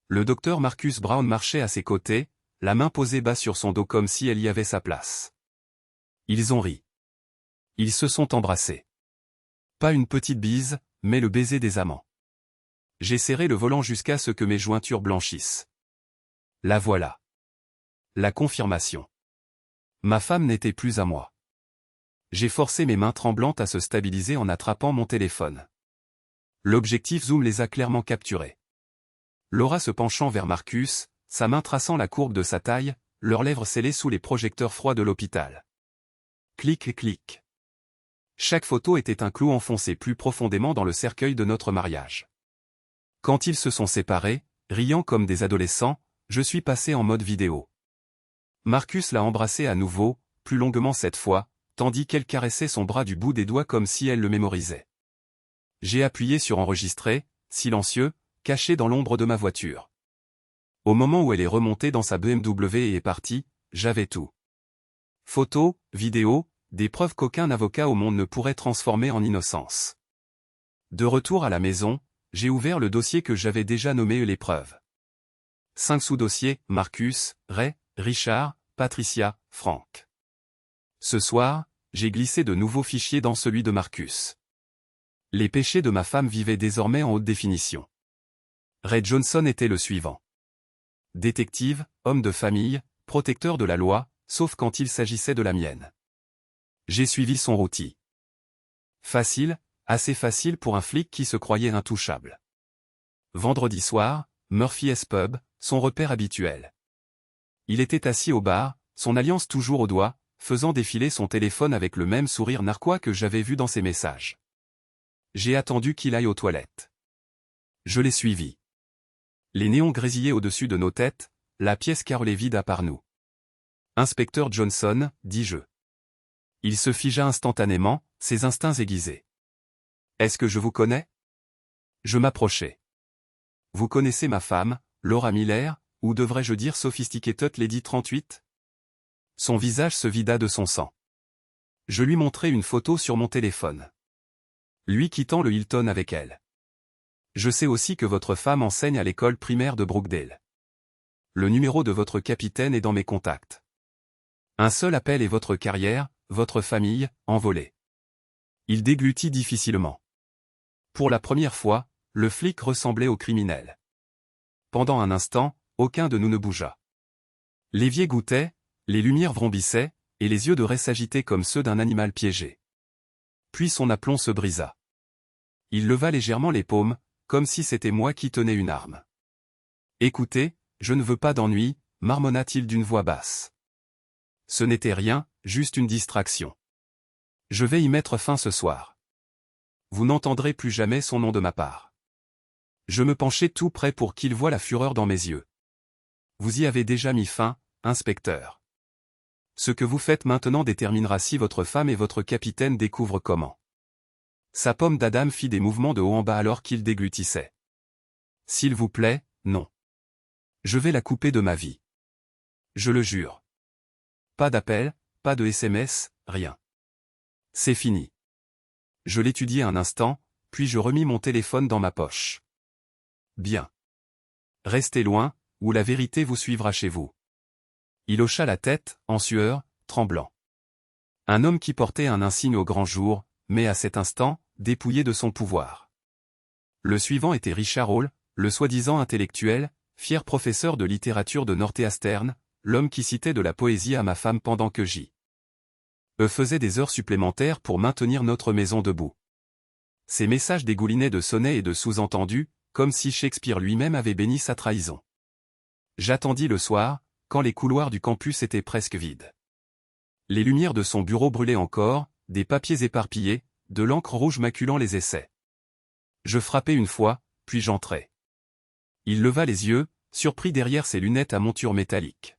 Le docteur Marcus Brown marchait à ses côtés, la main posée bas sur son dos comme si elle y avait sa place. Ils ont ri. Ils se sont embrassés. Pas une petite bise, mais le baiser des amants. J'ai serré le volant jusqu'à ce que mes jointures blanchissent. La voilà. La confirmation. Ma femme n'était plus à moi. J'ai forcé mes mains tremblantes à se stabiliser en attrapant mon téléphone. L'objectif zoom les a clairement capturés. Laura se penchant vers Marcus, sa main traçant la courbe de sa taille, leurs lèvres scellées sous les projecteurs froids de l'hôpital. Clic et clic. Chaque photo était un clou enfoncé plus profondément dans le cercueil de notre mariage. Quand ils se sont séparés, riant comme des adolescents, je suis passé en mode vidéo. Marcus l'a embrassée à nouveau, plus longuement cette fois, tandis qu'elle caressait son bras du bout des doigts comme si elle le mémorisait. J'ai appuyé sur enregistrer, silencieux, caché dans l'ombre de ma voiture. Au moment où elle est remontée dans sa BMW et est partie, j'avais tout. Photos, vidéos, des preuves qu'aucun avocat au monde ne pourrait transformer en innocence. De retour à la maison, j'ai ouvert le dossier que j'avais déjà nommé l'épreuve. 5 sous-dossiers, Marcus, Ray, Richard, Patricia, Frank. Ce soir, j'ai glissé de nouveaux fichiers dans celui de Marcus. Les péchés de ma femme vivaient désormais en haute définition. Ray Johnson était le suivant. Détective, homme de famille, protecteur de la loi, sauf quand il s'agissait de la mienne. J'ai suivi son routier. Facile, assez facile pour un flic qui se croyait intouchable. Vendredi soir, Murphy's Pub, son repère habituel. Il était assis au bar, son alliance toujours au doigt, faisant défiler son téléphone avec le même sourire narquois que j'avais vu dans ses messages. J'ai attendu qu'il aille aux toilettes. Je l'ai suivi. Les néons grésillaient au-dessus de nos têtes, la pièce carrelée vide à part nous. Inspecteur Johnson, dis-je. Il se figea instantanément, ses instincts aiguisés. Est-ce que je vous connais? Je m'approchai. Vous connaissez ma femme, Laura Miller, ou devrais-je dire Sophisticated Lady 38? Son visage se vida de son sang. Je lui montrai une photo sur mon téléphone. Lui quittant le Hilton avec elle. Je sais aussi que votre femme enseigne à l'école primaire de Brookdale. Le numéro de votre capitaine est dans mes contacts. Un seul appel et votre carrière, votre famille, envolée. Il déglutit difficilement. Pour la première fois, le flic ressemblait au criminel. Pendant un instant, aucun de nous ne bougea. L'évier goûtait, les lumières vrombissaient, et les yeux de Ray s'agitaient comme ceux d'un animal piégé. Puis son aplomb se brisa. Il leva légèrement les paumes, comme si c'était moi qui tenais une arme. « Écoutez, je ne veux pas d'ennui, marmonna-t-il d'une voix basse. Ce n'était rien, juste une distraction. Je vais y mettre fin ce soir. Vous n'entendrez plus jamais son nom de ma part. » Je me penchai tout près pour qu'il voie la fureur dans mes yeux. « Vous y avez déjà mis fin, inspecteur. Ce que vous faites maintenant déterminera si votre femme et votre capitaine découvrent comment. » Sa pomme d'Adam fit des mouvements de haut en bas alors qu'il déglutissait. « S'il vous plaît, non. Je vais la couper de ma vie. Je le jure. Pas d'appel, pas de SMS, rien. C'est fini. » Je l'étudiai un instant, puis je remis mon téléphone dans ma poche. « Bien. Restez loin, ou la vérité vous suivra chez vous. » Il hocha la tête, en sueur, tremblant. Un homme qui portait un insigne au grand jour, mais à cet instant, dépouillé de son pouvoir. Le suivant était Richard Hall, le soi-disant intellectuel, fier professeur de littérature de Northeastern, l'homme qui citait de la poésie à ma femme pendant que j'y faisais des heures supplémentaires pour maintenir notre maison debout. Ses messages dégoulinaient de sonnets et de sous-entendus, comme si Shakespeare lui-même avait béni sa trahison. J'attendis le soir, quand les couloirs du campus étaient presque vides. Les lumières de son bureau brûlaient encore, des papiers éparpillés, de l'encre rouge maculant les essais. Je frappai une fois, puis j'entrai. Il leva les yeux, surpris derrière ses lunettes à monture métallique.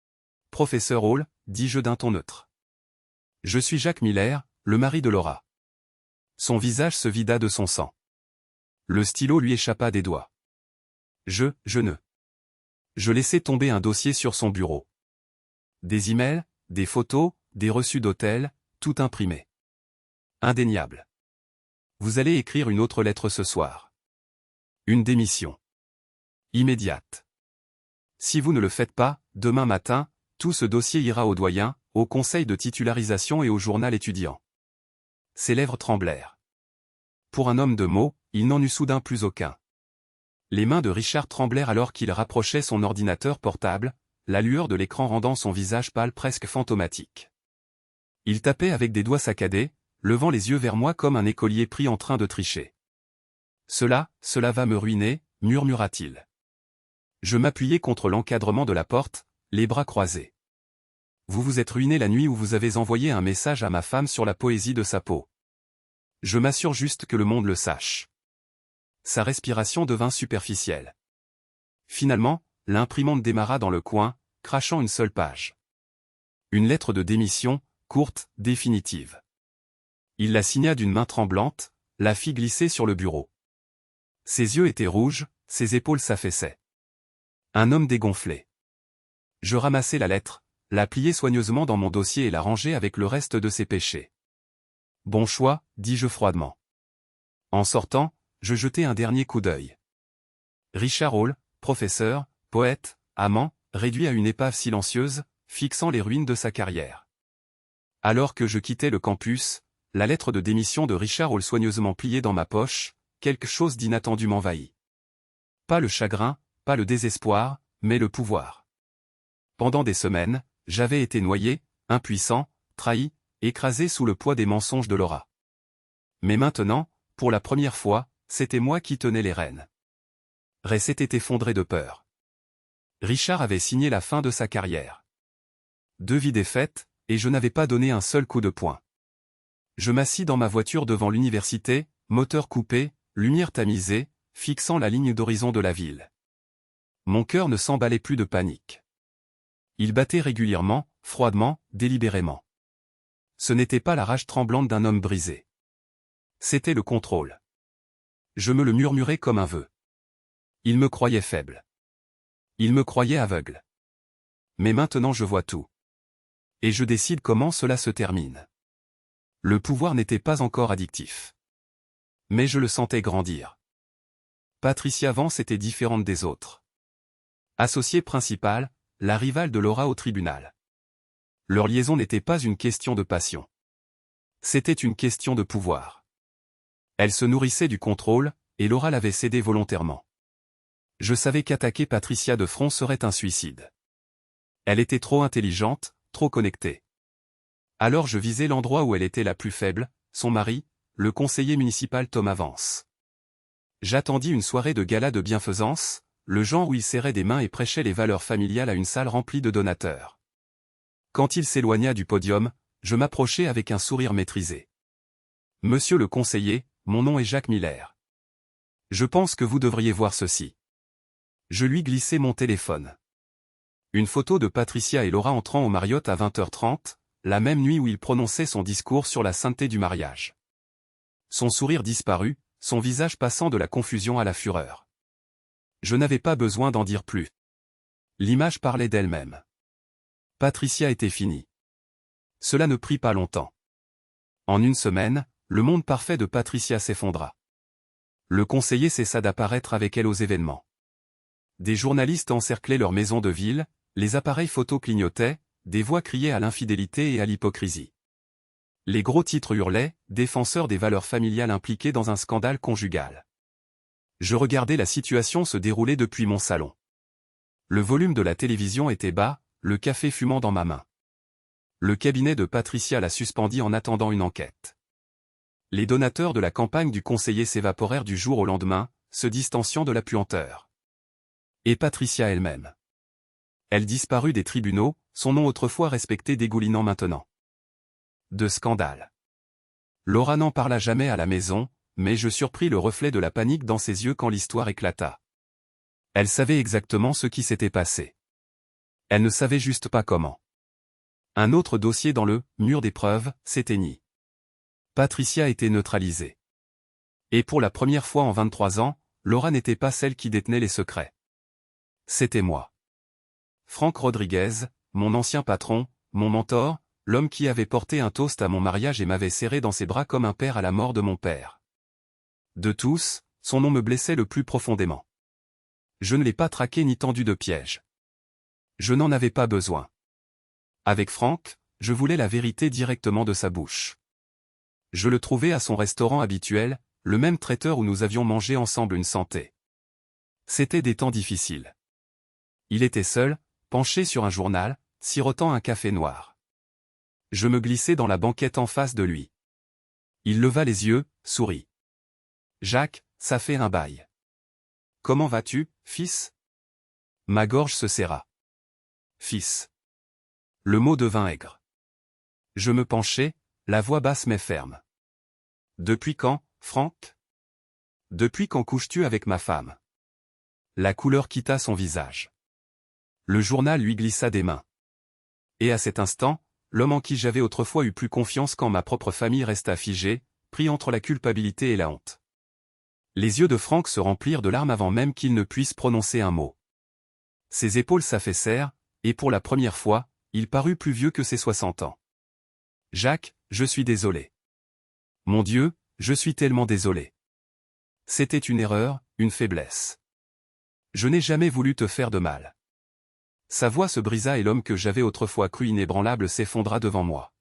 « Professeur Hall, dis-je d'un ton neutre. Je suis Jacques Miller, le mari de Laura. » Son visage se vida de son sang. Le stylo lui échappa des doigts. Je laissai tomber un dossier sur son bureau. Des emails, des photos, des reçus d'hôtel, tout imprimé. Indéniable. Vous allez écrire une autre lettre ce soir. Une démission. Immédiate. Si vous ne le faites pas, demain matin, tout ce dossier ira au doyen, au conseil de titularisation et au journal étudiant. Ses lèvres tremblèrent. Pour un homme de mots, il n'en eut soudain plus aucun. Les mains de Richard tremblèrent alors qu'il rapprochait son ordinateur portable, la lueur de l'écran rendant son visage pâle presque fantomatique. Il tapait avec des doigts saccadés, levant les yeux vers moi comme un écolier pris en train de tricher. « Cela va me ruiner, murmura-t-il. Je m'appuyai contre l'encadrement de la porte, les bras croisés. Vous vous êtes ruiné la nuit où vous avez envoyé un message à ma femme sur la poésie de sa peau. Je m'assure juste que le monde le sache. » Sa respiration devint superficielle. Finalement, l'imprimante démarra dans le coin, crachant une seule page. Une lettre de démission, courte, définitive. Il la signa d'une main tremblante, la fit glisser sur le bureau. Ses yeux étaient rouges, ses épaules s'affaissaient. Un homme dégonflé. Je ramassai la lettre, la pliai soigneusement dans mon dossier et la rangeai avec le reste de ses péchés. Bon choix, dis-je froidement. En sortant, je jetai un dernier coup d'œil. Richard Hall, professeur, poète, amant, réduit à une épave silencieuse, fixant les ruines de sa carrière. Alors que je quittais le campus, la lettre de démission de Richard Hall soigneusement pliée dans ma poche, quelque chose d'inattendu m'envahit. Pas le chagrin, pas le désespoir, mais le pouvoir. Pendant des semaines, j'avais été noyé, impuissant, trahi, écrasé sous le poids des mensonges de Laura. Mais maintenant, pour la première fois, c'était moi qui tenais les rênes. Ray s'était effondré de peur. Richard avait signé la fin de sa carrière. 2 vies défaites, et je n'avais pas donné un seul coup de poing. Je m'assis dans ma voiture devant l'université, moteur coupé, lumière tamisée, fixant la ligne d'horizon de la ville. Mon cœur ne s'emballait plus de panique. Il battait régulièrement, froidement, délibérément. Ce n'était pas la rage tremblante d'un homme brisé. C'était le contrôle. Je me le murmurais comme un vœu. Il me croyait faible. Il me croyait aveugle. Mais maintenant je vois tout. Et je décide comment cela se termine. Le pouvoir n'était pas encore addictif. Mais je le sentais grandir. Patricia Vance était différente des autres. Associée principale, la rivale de Laura au tribunal. Leur liaison n'était pas une question de passion. C'était une question de pouvoir. Elle se nourrissait du contrôle, et Laura l'avait cédé volontairement. Je savais qu'attaquer Patricia de front serait un suicide. Elle était trop intelligente, trop connectée. Alors je visais l'endroit où elle était la plus faible, son mari, le conseiller municipal Thomas Vance. J'attendis une soirée de gala de bienfaisance, le genre où il serrait des mains et prêchait les valeurs familiales à une salle remplie de donateurs. Quand il s'éloigna du podium, je m'approchai avec un sourire maîtrisé. « Monsieur le conseiller, mon nom est Jacques Miller. Je pense que vous devriez voir ceci. » Je lui glissai mon téléphone. Une photo de Patricia et Laura entrant au Marriott à 20h30, la même nuit où il prononçait son discours sur la sainteté du mariage. Son sourire disparut, son visage passant de la confusion à la fureur. Je n'avais pas besoin d'en dire plus. L'image parlait d'elle-même. Patricia était finie. Cela ne prit pas longtemps. En une semaine, le monde parfait de Patricia s'effondra. Le conseiller cessa d'apparaître avec elle aux événements. Des journalistes encerclaient leur maison de ville, les appareils photo clignotaient, des voix criaient à l'infidélité et à l'hypocrisie. Les gros titres hurlaient, défenseurs des valeurs familiales impliquées dans un scandale conjugal. Je regardais la situation se dérouler depuis mon salon. Le volume de la télévision était bas, le café fumant dans ma main. Le cabinet de Patricia la suspendit en attendant une enquête. Les donateurs de la campagne du conseiller s'évaporèrent du jour au lendemain, se distanciant de la puanteur. Et Patricia elle-même. Elle disparut des tribunaux, son nom autrefois respecté dégoulinant maintenant. De scandale. Laura n'en parla jamais à la maison, mais je surpris le reflet de la panique dans ses yeux quand l'histoire éclata. Elle savait exactement ce qui s'était passé. Elle ne savait juste pas comment. Un autre dossier dans le « mur des preuves » s'éteignit. Patricia était neutralisée. Et pour la première fois en 23 ans, Laura n'était pas celle qui détenait les secrets. C'était moi. Franck Rodriguez, mon ancien patron, mon mentor, l'homme qui avait porté un toast à mon mariage et m'avait serré dans ses bras comme un père à la mort de mon père. De tous, son nom me blessait le plus profondément. Je ne l'ai pas traqué ni tendu de piège. Je n'en avais pas besoin. Avec Franck, je voulais la vérité directement de sa bouche. Je le trouvais à son restaurant habituel, le même traiteur où nous avions mangé ensemble une santé. C'était des temps difficiles. Il était seul, penché sur un journal, sirotant un café noir. Je me glissai dans la banquette en face de lui. Il leva les yeux, sourit. « Jacques, ça fait un bail. Comment vas-tu, fils ?» Ma gorge se serra. « Fils. » Le mot devint aigre. Je me penchai, la voix basse mais ferme. « Depuis quand, Franck ? Depuis quand couches-tu avec ma femme ?» La couleur quitta son visage. Le journal lui glissa des mains. Et à cet instant, l'homme en qui j'avais autrefois eu plus confiance quand ma propre famille resta figée, pris entre la culpabilité et la honte. Les yeux de Franck se remplirent de larmes avant même qu'il ne puisse prononcer un mot. Ses épaules s'affaissèrent, et pour la première fois, il parut plus vieux que ses 60 ans. « Jacques, je suis désolé. Mon Dieu, je suis tellement désolé. C'était une erreur, une faiblesse. Je n'ai jamais voulu te faire de mal. » Sa voix se brisa et l'homme que j'avais autrefois cru inébranlable s'effondra devant moi.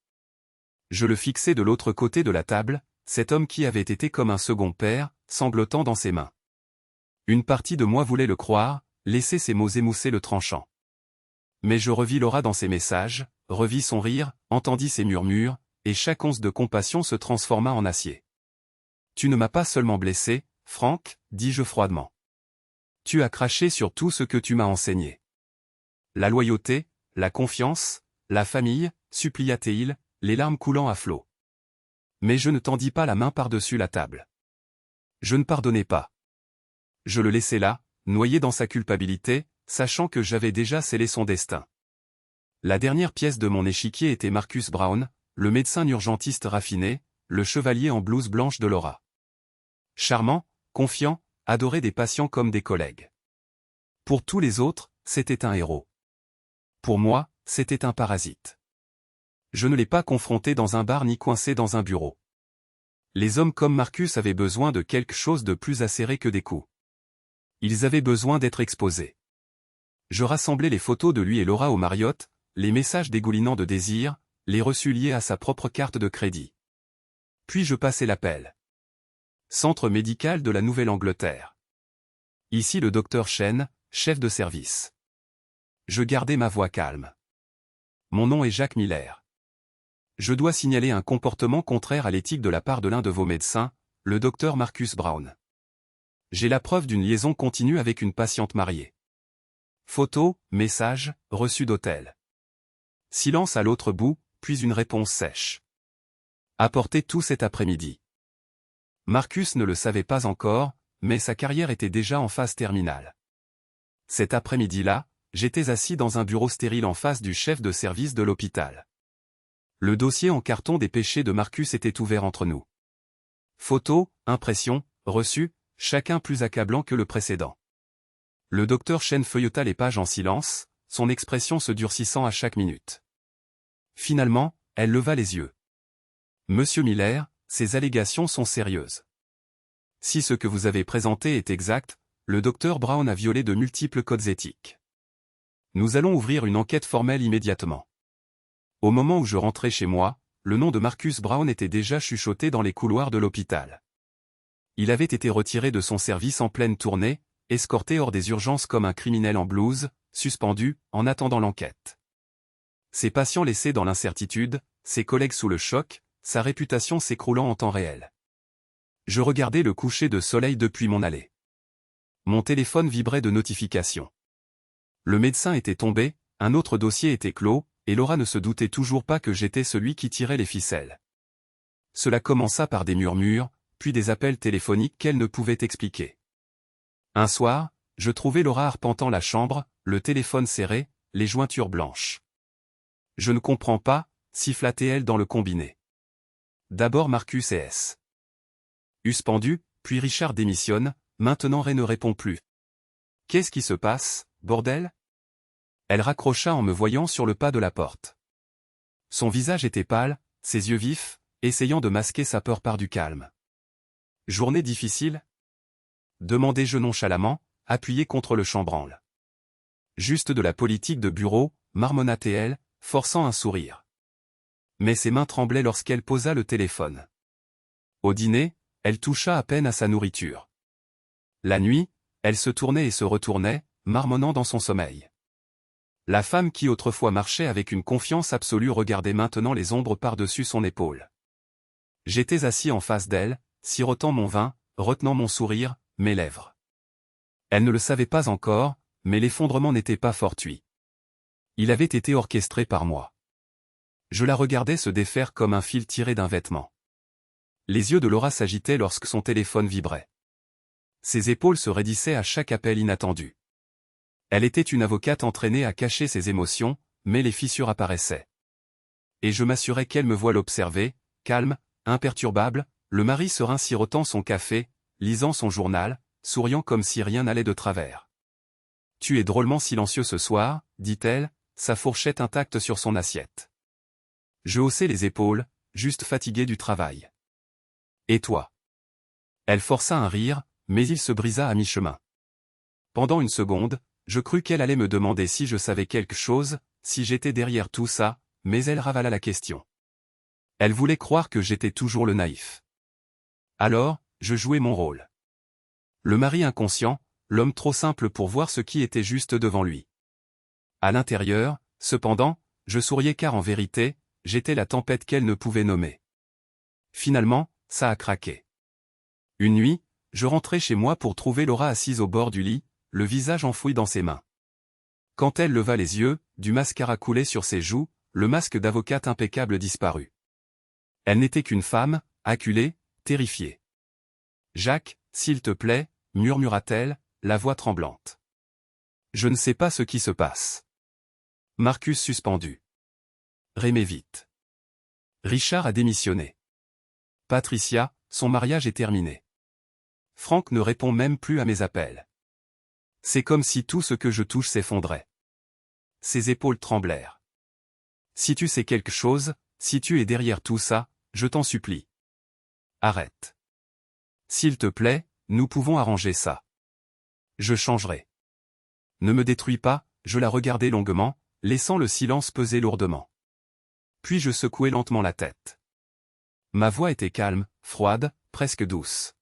Je le fixai de l'autre côté de la table, cet homme qui avait été comme un second père, sanglotant dans ses mains. Une partie de moi voulait le croire, laisser ses mots émousser le tranchant. Mais je revis Laura dans ses messages, revis son rire, entendis ses murmures, et chaque once de compassion se transforma en acier. « Tu ne m'as pas seulement blessé, Franck, dis-je froidement. Tu as craché sur tout ce que tu m'as enseigné. La loyauté, la confiance, la famille, supplia-t-il, les larmes coulant à flots. Mais je ne tendis pas la main par-dessus la table. Je ne pardonnais pas. Je le laissais là, noyé dans sa culpabilité, sachant que j'avais déjà scellé son destin. La dernière pièce de mon échiquier était Marcus Brown, le médecin urgentiste raffiné, le chevalier en blouse blanche de Laura. Charmant, confiant, adoré des patients comme des collègues. Pour tous les autres, c'était un héros. Pour moi, c'était un parasite. Je ne l'ai pas confronté dans un bar ni coincé dans un bureau. Les hommes comme Marcus avaient besoin de quelque chose de plus acéré que des coups. Ils avaient besoin d'être exposés. Je rassemblai les photos de lui et Laura au Marriott, les messages dégoulinants de désir, les reçus liés à sa propre carte de crédit. Puis je passai l'appel. Centre médical de la Nouvelle-Angleterre. Ici le docteur Chen, chef de service. Je gardai ma voix calme. Mon nom est Jacques Miller. Je dois signaler un comportement contraire à l'éthique de la part de l'un de vos médecins, le docteur Marcus Brown. J'ai la preuve d'une liaison continue avec une patiente mariée. Photos, messages, reçus d'hôtel. Silence à l'autre bout, puis une réponse sèche. Apportez tout cet après-midi. Marcus ne le savait pas encore, mais sa carrière était déjà en phase terminale. Cet après-midi-là, j'étais assis dans un bureau stérile en face du chef de service de l'hôpital. Le dossier en carton des péchés de Marcus était ouvert entre nous. Photos, impressions, reçus, chacun plus accablant que le précédent. Le docteur Chen feuilleta les pages en silence, son expression se durcissant à chaque minute. Finalement, elle leva les yeux. « Monsieur Miller, ces allégations sont sérieuses. Si ce que vous avez présenté est exact, le docteur Brown a violé de multiples codes éthiques. Nous allons ouvrir une enquête formelle immédiatement. » Au moment où je rentrais chez moi, le nom de Marcus Brown était déjà chuchoté dans les couloirs de l'hôpital. Il avait été retiré de son service en pleine tournée, escorté hors des urgences comme un criminel en blouse, suspendu, en attendant l'enquête. Ses patients laissés dans l'incertitude, ses collègues sous le choc, sa réputation s'écroulant en temps réel. Je regardais le coucher de soleil depuis mon allée. Mon téléphone vibrait de notifications. Le médecin était tombé, un autre dossier était clos, et Laura ne se doutait toujours pas que j'étais celui qui tirait les ficelles. Cela commença par des murmures, puis des appels téléphoniques qu'elle ne pouvait expliquer. Un soir, je trouvai Laura arpentant la chambre, le téléphone serré, les jointures blanches. « Je ne comprends pas », siffla-t-elle dans le combiné. D'abord Marcus et S. Suspendu, puis Richard démissionne, maintenant Ray ne répond plus. « Qu'est-ce qui se passe, bordel ?» Elle raccrocha en me voyant sur le pas de la porte. Son visage était pâle, ses yeux vifs, essayant de masquer sa peur par du calme. « Journée difficile ?» demandai-je nonchalamment, appuyé contre le chambranle. « Juste de la politique de bureau », marmonna-t-elle, forçant un sourire. Mais ses mains tremblaient lorsqu'elle posa le téléphone. Au dîner, elle toucha à peine à sa nourriture. La nuit, elle se tournait et se retournait, marmonnant dans son sommeil. La femme qui autrefois marchait avec une confiance absolue regardait maintenant les ombres par-dessus son épaule. J'étais assis en face d'elle, sirotant mon vin, retenant mon sourire, mes lèvres. Elle ne le savait pas encore, mais l'effondrement n'était pas fortuit. Il avait été orchestré par moi. Je la regardais se défaire comme un fil tiré d'un vêtement. Les yeux de Laura s'agitaient lorsque son téléphone vibrait. Ses épaules se raidissaient à chaque appel inattendu. Elle était une avocate entraînée à cacher ses émotions, mais les fissures apparaissaient. Et je m'assurais qu'elle me voit l'observer, calme, imperturbable, le mari serein sirotant son café, lisant son journal, souriant comme si rien n'allait de travers. « Tu es drôlement silencieux ce soir, » dit-elle, sa fourchette intacte sur son assiette. Je haussai les épaules, juste fatigué du travail. « Et toi ?» Elle força un rire, mais il se brisa à mi-chemin. Pendant une seconde, je crus qu'elle allait me demander si je savais quelque chose, si j'étais derrière tout ça, mais elle ravala la question. Elle voulait croire que j'étais toujours le naïf. Alors, je jouais mon rôle. Le mari inconscient, l'homme trop simple pour voir ce qui était juste devant lui. À l'intérieur, cependant, je souriais car en vérité, j'étais la tempête qu'elle ne pouvait nommer. Finalement, ça a craqué. Une nuit, je rentrai chez moi pour trouver Laura assise au bord du lit, le visage enfoui dans ses mains. Quand elle leva les yeux, du mascara coulait sur ses joues, le masque d'avocate impeccable disparut. Elle n'était qu'une femme, acculée, terrifiée. « Jacques, s'il te plaît », murmura-t-elle, la voix tremblante. « Je ne sais pas ce qui se passe. » Marcus suspendu. Rémez vite. Richard a démissionné. Patricia, son mariage est terminé. Franck ne répond même plus à mes appels. C'est comme si tout ce que je touche s'effondrait. Ses épaules tremblèrent. Si tu sais quelque chose, si tu es derrière tout ça, je t'en supplie. Arrête. S'il te plaît, nous pouvons arranger ça. Je changerai. Ne me détruis pas, je la regardai longuement, laissant le silence peser lourdement. Puis je secouai lentement la tête. Ma voix était calme, froide, presque douce.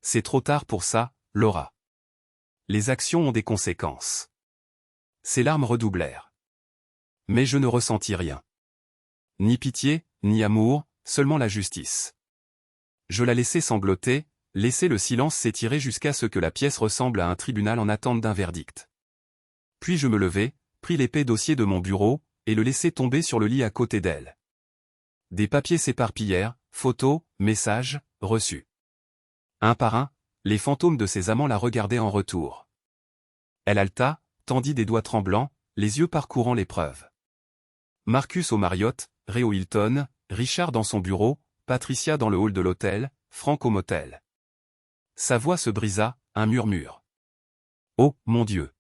C'est trop tard pour ça, Laura. Les actions ont des conséquences. Ses larmes redoublèrent. Mais je ne ressentis rien. Ni pitié, ni amour, seulement la justice. Je la laissai sangloter, laissai le silence s'étirer jusqu'à ce que la pièce ressemble à un tribunal en attente d'un verdict. Puis je me levai, pris l'épais dossier de mon bureau, et le laissai tomber sur le lit à côté d'elle. Des papiers s'éparpillèrent, photos, messages, reçus. Un par un, les fantômes de ses amants la regardaient en retour. Elle haleta, tendit des doigts tremblants, les yeux parcourant les preuves. Marcus au Marriott, Ray au Hilton, Richard dans son bureau, Patricia dans le hall de l'hôtel, Frank au motel. Sa voix se brisa, un murmure. Oh, mon Dieu!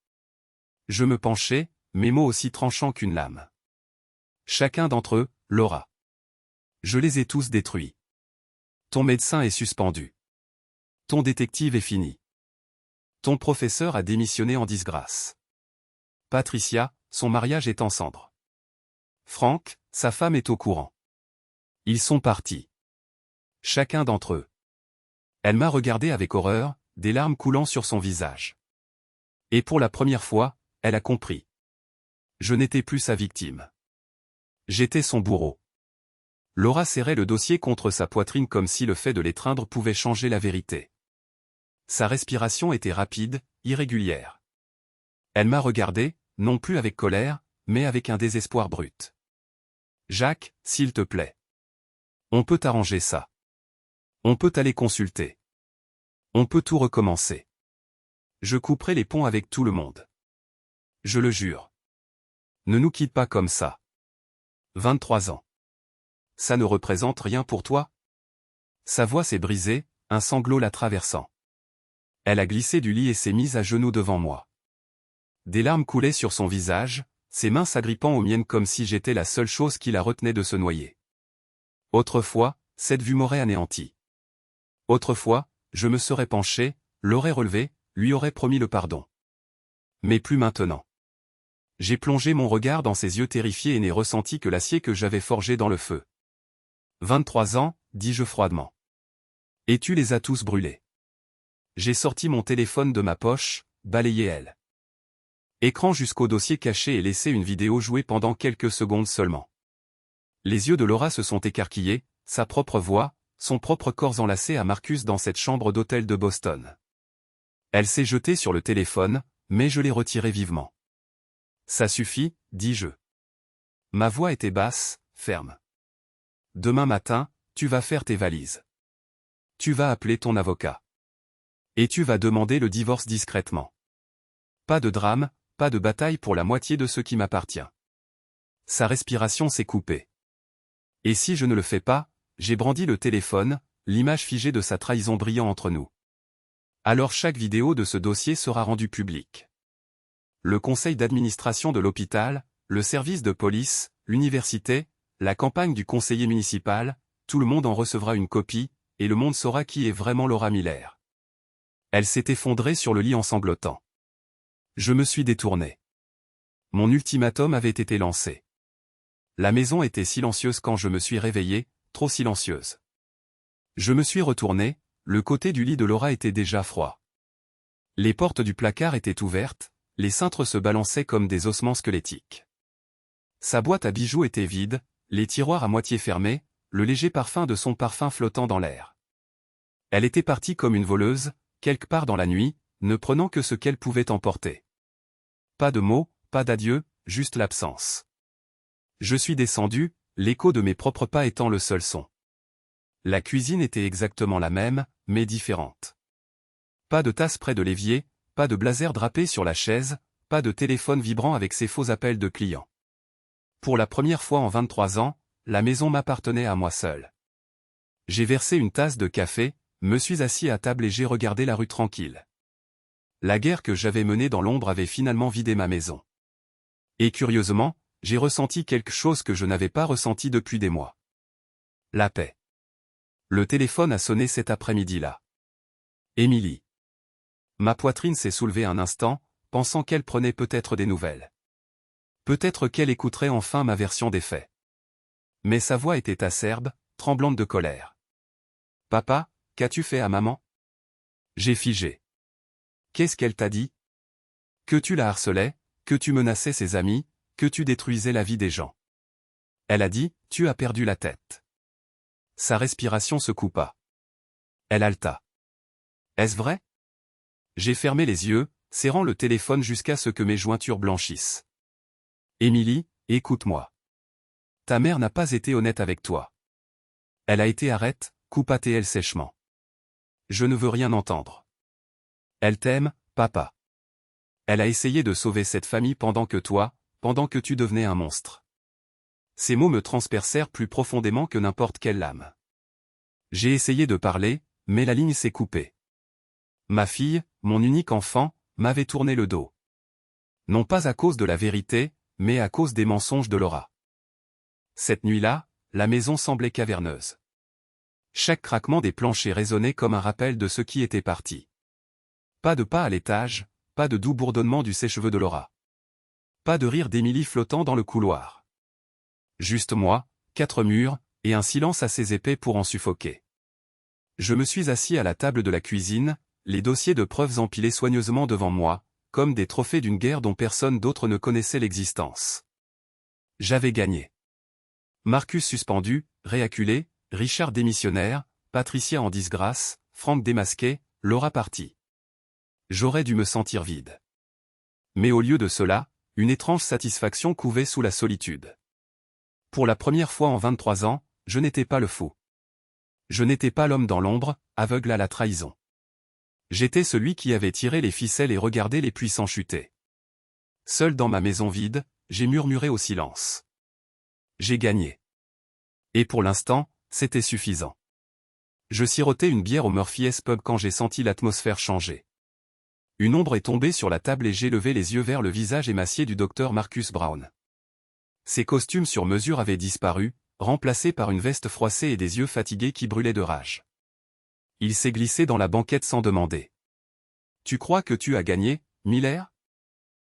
Je me penchai, mes mots aussi tranchants qu'une lame. Chacun d'entre eux, Laura. Je les ai tous détruits. Ton médecin est suspendu. Ton détective est fini. Ton professeur a démissionné en disgrâce. Patricia, son mariage est en cendres. Frank, sa femme est au courant. Ils sont partis. Chacun d'entre eux. Elle m'a regardé avec horreur, des larmes coulant sur son visage. Et pour la première fois, elle a compris. Je n'étais plus sa victime. J'étais son bourreau. Laura serrait le dossier contre sa poitrine comme si le fait de l'étreindre pouvait changer la vérité. Sa respiration était rapide, irrégulière. Elle m'a regardé, non plus avec colère, mais avec un désespoir brut. Jacques, s'il te plaît. On peut arranger ça. On peut aller consulter. On peut tout recommencer. Je couperai les ponts avec tout le monde. Je le jure. Ne nous quitte pas comme ça. 23 ans. Ça ne représente rien pour toi? Sa voix s'est brisée, un sanglot la traversant. Elle a glissé du lit et s'est mise à genoux devant moi. Des larmes coulaient sur son visage, ses mains s'agrippant aux miennes comme si j'étais la seule chose qui la retenait de se noyer. Autrefois, cette vue m'aurait anéanti. Autrefois, je me serais penché, l'aurais relevé, lui aurais promis le pardon. Mais plus maintenant. J'ai plongé mon regard dans ses yeux terrifiés et n'ai ressenti que l'acier que j'avais forgé dans le feu. 23 ans, dis-je froidement. Et tu les as tous brûlés. J'ai sorti mon téléphone de ma poche, balayé elle. Écran jusqu'au dossier caché et laissé une vidéo jouer pendant quelques secondes seulement. Les yeux de Laura se sont écarquillés, sa propre voix, son propre corps enlacé à Marcus dans cette chambre d'hôtel de Boston. Elle s'est jetée sur le téléphone, mais je l'ai retiré vivement. Ça suffit, dis-je. Ma voix était basse, ferme. Demain matin, tu vas faire tes valises. Tu vas appeler ton avocat. Et tu vas demander le divorce discrètement. Pas de drame, pas de bataille pour la moitié de ce qui m'appartient. Sa respiration s'est coupée. Et si je ne le fais pas, j'ai brandi le téléphone, l'image figée de sa trahison brillant entre nous. Alors chaque vidéo de ce dossier sera rendue publique. Le conseil d'administration de l'hôpital, le service de police, l'université, la campagne du conseiller municipal, tout le monde en recevra une copie, et le monde saura qui est vraiment Laura Miller. Elle s'est effondrée sur le lit en sanglotant. Je me suis détourné. Mon ultimatum avait été lancé. La maison était silencieuse quand je me suis réveillé, trop silencieuse. Je me suis retourné, le côté du lit de Laura était déjà froid. Les portes du placard étaient ouvertes, les cintres se balançaient comme des ossements squelettiques. Sa boîte à bijoux était vide, les tiroirs à moitié fermés, le léger parfum de son parfum flottant dans l'air. Elle était partie comme une voleuse, quelque part dans la nuit, ne prenant que ce qu'elle pouvait emporter. Pas de mots, pas d'adieu, juste l'absence. Je suis descendu, l'écho de mes propres pas étant le seul son. La cuisine était exactement la même, mais différente. Pas de tasse près de l'évier, pas de blazer drapé sur la chaise, pas de téléphone vibrant avec ses faux appels de clients. Pour la première fois en 23 ans, la maison m'appartenait à moi seul. J'ai versé une tasse de café, me suis assis à table et j'ai regardé la rue tranquille. La guerre que j'avais menée dans l'ombre avait finalement vidé ma maison. Et curieusement, j'ai ressenti quelque chose que je n'avais pas ressenti depuis des mois. La paix. Le téléphone a sonné cet après-midi-là. Émilie. Ma poitrine s'est soulevée un instant, pensant qu'elle prenait peut-être des nouvelles. Peut-être qu'elle écouterait enfin ma version des faits. Mais sa voix était acerbe, tremblante de colère. « Papa, qu'as-tu fait à maman ?» J'ai figé. « Qu'est-ce qu'elle t'a dit ? Que tu la harcelais, que tu menaçais ses amis, que tu détruisais la vie des gens. » Elle a dit, « Tu as perdu la tête. » Sa respiration se coupa. Elle haleta. « Est-ce vrai ?» J'ai fermé les yeux, serrant le téléphone jusqu'à ce que mes jointures blanchissent. « Émilie, écoute-moi. Ta mère n'a pas été honnête avec toi. Elle a été arrête, coupa TL sèchement. Je ne veux rien entendre. Elle t'aime, papa. Elle a essayé de sauver cette famille pendant que tu devenais un monstre. » Ces mots me transpercèrent plus profondément que n'importe quelle lame. J'ai essayé de parler, mais la ligne s'est coupée. Ma fille, mon unique enfant, m'avait tourné le dos. Non pas à cause de la vérité, mais à cause des mensonges de Laura. Cette nuit-là, la maison semblait caverneuse. Chaque craquement des planchers résonnait comme un rappel de ce qui était parti. Pas de pas à l'étage, pas de doux bourdonnement du sèche-cheveux de Laura. Pas de rire d'Émilie flottant dans le couloir. Juste moi, 4 murs, et un silence assez épais pour en suffoquer. Je me suis assis à la table de la cuisine, les dossiers de preuves empilés soigneusement devant moi, comme des trophées d'une guerre dont personne d'autre ne connaissait l'existence. J'avais gagné. Marcus suspendu, réacculé, Richard démissionnaire, Patricia en disgrâce, Franck démasqué, Laura partie. J'aurais dû me sentir vide. Mais au lieu de cela, une étrange satisfaction couvait sous la solitude. Pour la première fois en 23 ans, je n'étais pas le fou. Je n'étais pas l'homme dans l'ombre, aveugle à la trahison. J'étais celui qui avait tiré les ficelles et regardé les puissants chuter. Seul dans ma maison vide, j'ai murmuré au silence. J'ai gagné. Et pour l'instant, c'était suffisant. Je sirotais une bière au Murphy's Pub quand j'ai senti l'atmosphère changer. Une ombre est tombée sur la table et j'ai levé les yeux vers le visage émacié du docteur Marcus Brown. Ses costumes sur mesure avaient disparu, remplacés par une veste froissée et des yeux fatigués qui brûlaient de rage. Il s'est glissé dans la banquette sans demander. « Tu crois que tu as gagné, Miller ?»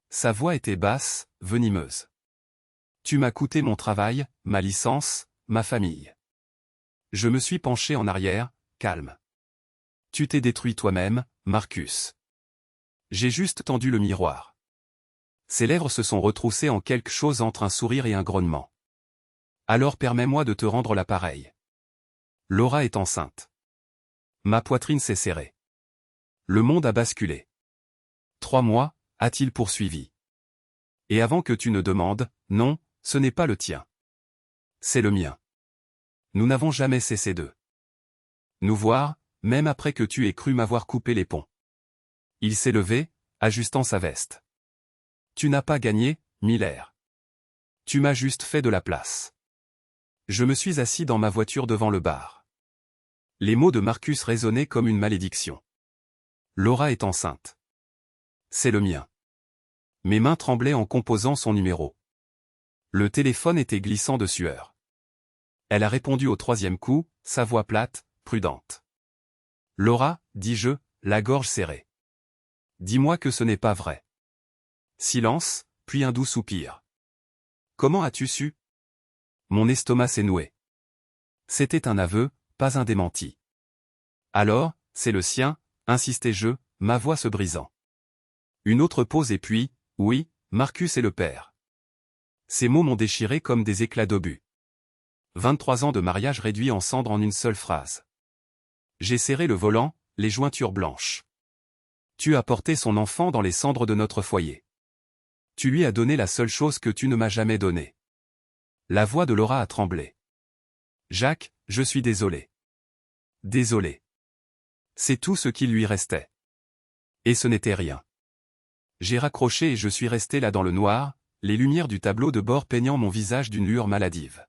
Sa voix était basse, venimeuse. « Tu m'as coûté mon travail, ma licence, ma famille. » Je me suis penché en arrière, calme. « Tu t'es détruit toi-même, Marcus. » J'ai juste tendu le miroir. Ses lèvres se sont retroussées en quelque chose entre un sourire et un grognement. « Alors permets-moi de te rendre l'appareil. Laura est enceinte. » Ma poitrine s'est serrée. Le monde a basculé. 3 mois, a-t-il poursuivi. Et avant que tu ne demandes, non, ce n'est pas le tien. C'est le mien. Nous n'avons jamais cessé de nous voir, même après que tu aies cru m'avoir coupé les ponts. Il s'est levé, ajustant sa veste. Tu n'as pas gagné, Miller. Tu m'as juste fait de la place. Je me suis assis dans ma voiture devant le bar. Les mots de Marcus résonnaient comme une malédiction. Laura est enceinte. C'est le mien. Mes mains tremblaient en composant son numéro. Le téléphone était glissant de sueur. Elle a répondu au 3e coup, sa voix plate, prudente. Laura, dis-je, la gorge serrée. Dis-moi que ce n'est pas vrai. Silence, puis un doux soupir. Comment as-tu su ? Mon estomac s'est noué. C'était un aveu, pas un démenti. Alors, c'est le sien, insistai-je, ma voix se brisant. Une autre pause et puis, oui, Marcus est le père. Ces mots m'ont déchiré comme des éclats d'obus. 23 ans de mariage réduits en cendres en une seule phrase. J'ai serré le volant, les jointures blanches. Tu as porté son enfant dans les cendres de notre foyer. Tu lui as donné la seule chose que tu ne m'as jamais donnée. La voix de Laura a tremblé. Jacques, je suis désolé. Désolé. C'est tout ce qui lui restait. Et ce n'était rien. J'ai raccroché et je suis resté là dans le noir, les lumières du tableau de bord peignant mon visage d'une lueur maladive.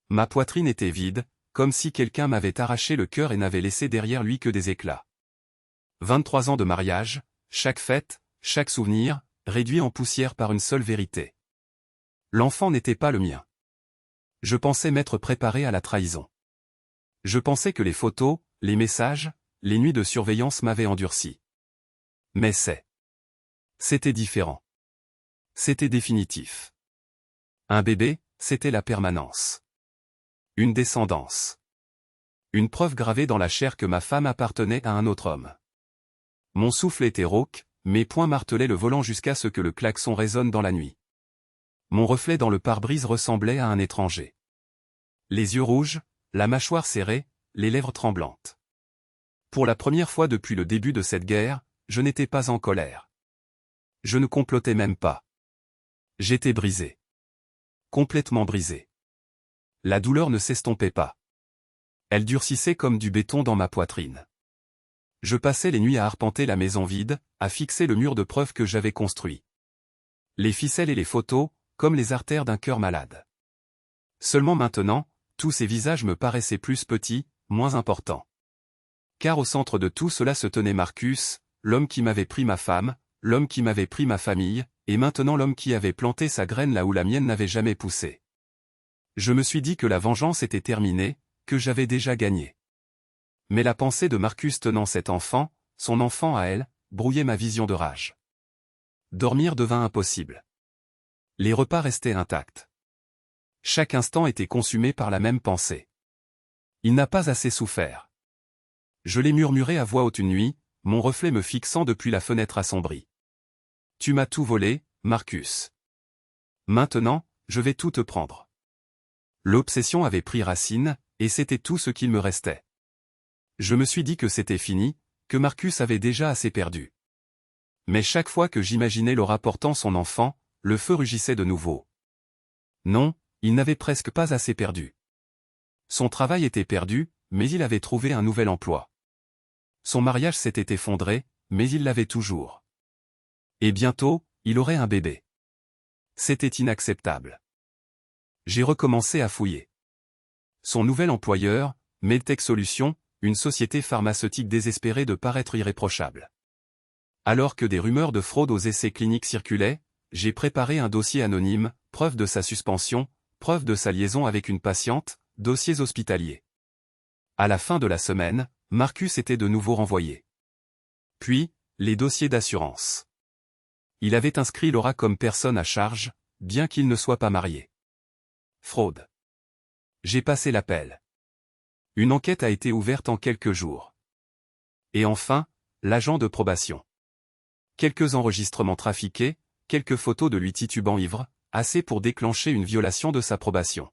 Ma poitrine était vide, comme si quelqu'un m'avait arraché le cœur et n'avait laissé derrière lui que des éclats. 23 ans de mariage, chaque fête, chaque souvenir, réduit en poussière par une seule vérité. L'enfant n'était pas le mien. Je pensais m'être préparé à la trahison. Je pensais que les photos, les messages, les nuits de surveillance m'avaient endurci. Mais c'était différent. C'était définitif. Un bébé, c'était la permanence. Une descendance. Une preuve gravée dans la chair que ma femme appartenait à un autre homme. Mon souffle était rauque, mes poings martelaient le volant jusqu'à ce que le klaxon résonne dans la nuit. Mon reflet dans le pare-brise ressemblait à un étranger. Les yeux rouges, la mâchoire serrée, les lèvres tremblantes. Pour la première fois depuis le début de cette guerre, je n'étais pas en colère. Je ne complotais même pas. J'étais brisé. Complètement brisé. La douleur ne s'estompait pas. Elle durcissait comme du béton dans ma poitrine. Je passais les nuits à arpenter la maison vide, à fixer le mur de preuve que j'avais construit. Les ficelles et les photos, comme les artères d'un cœur malade. Seulement maintenant, tous ces visages me paraissaient plus petits, moins importants. Car au centre de tout cela se tenait Marcus, l'homme qui m'avait pris ma femme, l'homme qui m'avait pris ma famille, et maintenant l'homme qui avait planté sa graine là où la mienne n'avait jamais poussé. Je me suis dit que la vengeance était terminée, que j'avais déjà gagné. Mais la pensée de Marcus tenant cet enfant, son enfant à elle, brouillait ma vision de rage. Dormir devint impossible. Les repas restaient intacts. Chaque instant était consumé par la même pensée. Il n'a pas assez souffert. Je l'ai murmuré à voix haute une nuit, mon reflet me fixant depuis la fenêtre assombrie. Tu m'as tout volé, Marcus. Maintenant, je vais tout te prendre. L'obsession avait pris racine, et c'était tout ce qu'il me restait. Je me suis dit que c'était fini, que Marcus avait déjà assez perdu. Mais chaque fois que j'imaginais Laura portant son enfant, le feu rugissait de nouveau. Non, il n'avait presque pas assez perdu. Son travail était perdu, mais il avait trouvé un nouvel emploi. Son mariage s'était effondré, mais il l'avait toujours. Et bientôt, il aurait un bébé. C'était inacceptable. J'ai recommencé à fouiller. Son nouvel employeur, Medtech Solutions, une société pharmaceutique désespérée de paraître irréprochable. Alors que des rumeurs de fraude aux essais cliniques circulaient, j'ai préparé un dossier anonyme, preuve de sa suspension, preuve de sa liaison avec une patiente, dossiers hospitaliers. À la fin de la semaine, Marcus était de nouveau renvoyé. Puis, les dossiers d'assurance. Il avait inscrit Laura comme personne à charge, bien qu'il ne soit pas marié. Fraude. J'ai passé l'appel. Une enquête a été ouverte en quelques jours. Et enfin, l'agent de probation. Quelques enregistrements trafiqués, quelques photos de lui titubant ivre, assez pour déclencher une violation de sa probation.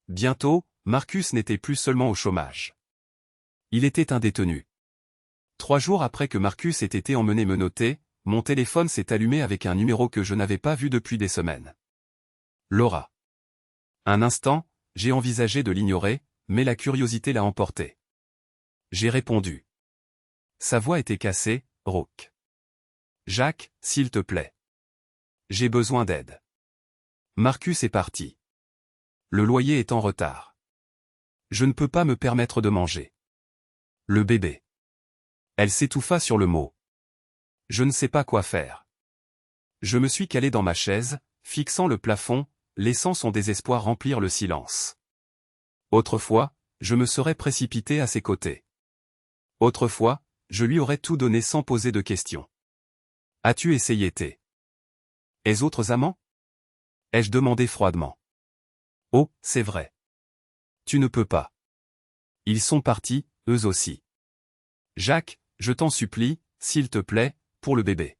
Bientôt, Marcus n'était plus seulement au chômage. Il était un détenu. 3 jours après que Marcus ait été emmené menotté, mon téléphone s'est allumé avec un numéro que je n'avais pas vu depuis des semaines. Laura. Un instant, j'ai envisagé de l'ignorer, mais la curiosité l'a emporté. J'ai répondu. Sa voix était cassée, rauque. Jacques, s'il te plaît. J'ai besoin d'aide. Marcus est parti. Le loyer est en retard. Je ne peux pas me permettre de manger. Le bébé. Elle s'étouffa sur le mot. Je ne sais pas quoi faire. Je me suis calé dans ma chaise, fixant le plafond, laissant son désespoir remplir le silence. Autrefois, je me serais précipité à ses côtés. Autrefois, je lui aurais tout donné sans poser de questions. As-tu essayé tes autres amants? Ai-je demandé froidement. Oh, c'est vrai. Tu ne peux pas. Ils sont partis, eux aussi. Jacques, je t'en supplie, s'il te plaît, pour le bébé.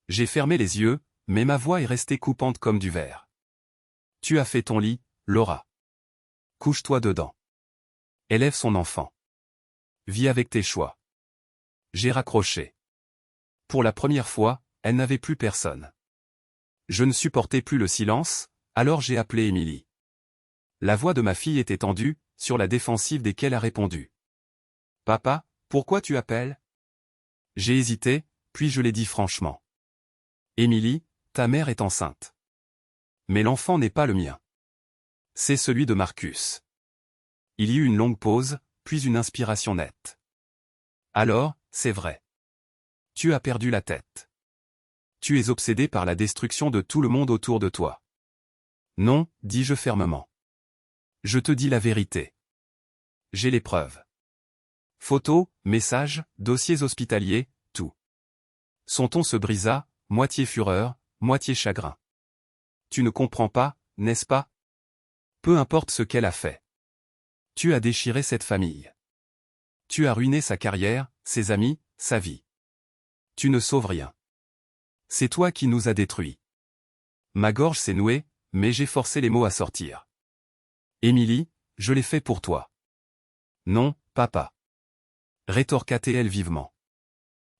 J'ai fermé les yeux, mais ma voix est restée coupante comme du verre. Tu as fait ton lit, Laura. Couche-toi dedans. Élève son enfant. Vis avec tes choix. J'ai raccroché. Pour la première fois, elle n'avait plus personne. Je ne supportais plus le silence, alors j'ai appelé Émilie. La voix de ma fille était tendue, sur la défensive desquelles a répondu. Papa, pourquoi tu appelles? J'ai hésité, puis je l'ai dit franchement. Émilie, ta mère est enceinte. Mais l'enfant n'est pas le mien. C'est celui de Marcus. Il y eut une longue pause, puis une inspiration nette. Alors, c'est vrai. Tu as perdu la tête. Tu es obsédé par la destruction de tout le monde autour de toi. Non, dis-je fermement. Je te dis la vérité. J'ai les preuves. Photos, messages, dossiers hospitaliers, tout. Son ton se brisa, moitié fureur, moitié chagrin. Tu ne comprends pas, n'est-ce pas? Peu importe ce qu'elle a fait. Tu as déchiré cette famille. Tu as ruiné sa carrière, ses amis, sa vie. Tu ne sauves rien. C'est toi qui nous as détruits. Ma gorge s'est nouée, mais j'ai forcé les mots à sortir. Émilie, je l'ai fait pour toi. Non, papa. Rétorqua-t-elle vivement.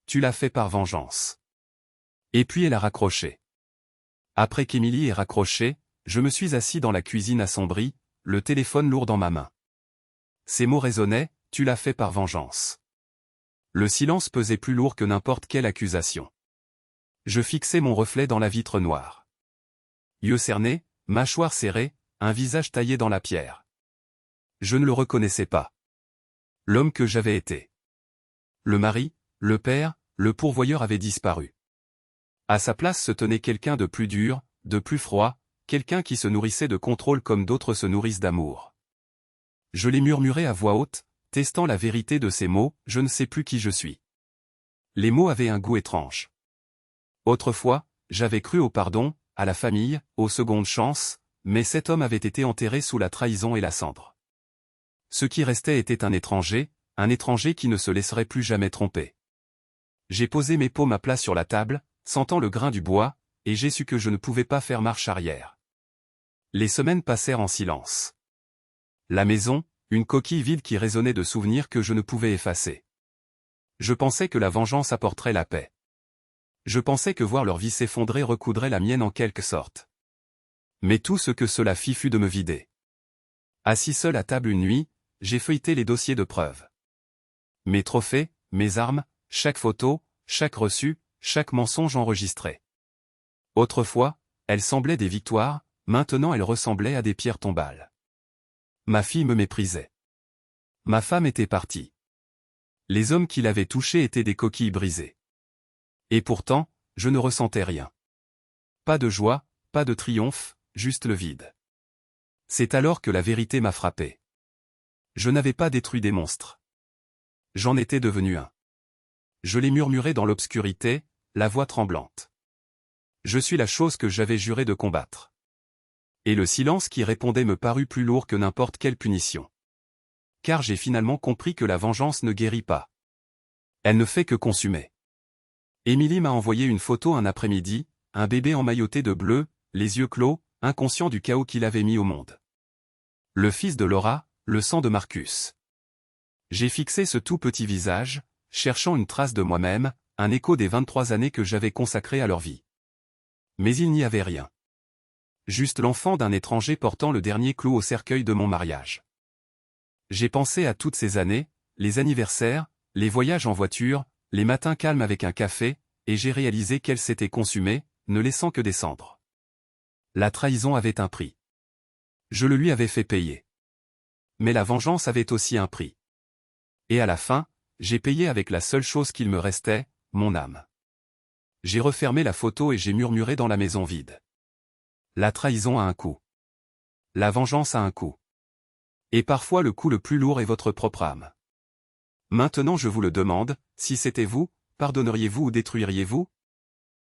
Tu l'as fait par vengeance. Et puis elle a raccroché. Après qu'Émilie ait raccroché, je me suis assis dans la cuisine assombrie, le téléphone lourd dans ma main. Ces mots résonnaient, tu l'as fait par vengeance. Le silence pesait plus lourd que n'importe quelle accusation. Je fixais mon reflet dans la vitre noire. Yeux cernés, mâchoire serrée, un visage taillé dans la pierre. Je ne le reconnaissais pas. L'homme que j'avais été. Le mari, le père, le pourvoyeur avait disparu. À sa place se tenait quelqu'un de plus dur, de plus froid, quelqu'un qui se nourrissait de contrôle comme d'autres se nourrissent d'amour. Je l'ai murmuré à voix haute, testant la vérité de ces mots, je ne sais plus qui je suis. Les mots avaient un goût étrange. Autrefois, j'avais cru au pardon, à la famille, aux secondes chances, mais cet homme avait été enterré sous la trahison et la cendre. Ce qui restait était un étranger qui ne se laisserait plus jamais tromper. J'ai posé mes paumes à plat sur la table, sentant le grain du bois, et j'ai su que je ne pouvais pas faire marche arrière. Les semaines passèrent en silence. La maison, une coquille vide qui résonnait de souvenirs que je ne pouvais effacer. Je pensais que la vengeance apporterait la paix. Je pensais que voir leur vie s'effondrer recoudrait la mienne en quelque sorte. Mais tout ce que cela fit fut de me vider. Assis seul à table une nuit, j'ai feuilleté les dossiers de preuves. Mes trophées, mes armes, chaque photo, chaque reçu, chaque mensonge enregistré. Autrefois, elles semblaient des victoires, maintenant elles ressemblaient à des pierres tombales. Ma fille me méprisait. Ma femme était partie. Les hommes qui l'avaient touchée étaient des coquilles brisées. Et pourtant, je ne ressentais rien. Pas de joie, pas de triomphe, juste le vide. C'est alors que la vérité m'a frappé. Je n'avais pas détruit des monstres. J'en étais devenu un. Je l'ai murmuré dans l'obscurité, la voix tremblante. Je suis la chose que j'avais juré de combattre. Et le silence qui répondait me parut plus lourd que n'importe quelle punition. Car j'ai finalement compris que la vengeance ne guérit pas. Elle ne fait que consumer. Émilie m'a envoyé une photo un après-midi, un bébé emmailloté de bleu, les yeux clos, inconscient du chaos qu'il avait mis au monde. Le fils de Laura, le sang de Marcus. J'ai fixé ce tout petit visage, cherchant une trace de moi-même, un écho des 23 années que j'avais consacrées à leur vie. Mais il n'y avait rien. Juste l'enfant d'un étranger portant le dernier clou au cercueil de mon mariage. J'ai pensé à toutes ces années, les anniversaires, les voyages en voiture, les matins calmes avec un café, et j'ai réalisé qu'elle s'était consumée, ne laissant que des cendres. La trahison avait un prix. Je le lui avais fait payer. Mais la vengeance avait aussi un prix. Et à la fin, j'ai payé avec la seule chose qu'il me restait, mon âme. J'ai refermé la photo et j'ai murmuré dans la maison vide. La trahison a un coût. La vengeance a un coût. Et parfois le coût le plus lourd est votre propre âme. Maintenant je vous le demande, si c'était vous, pardonneriez-vous ou détruiriez-vous?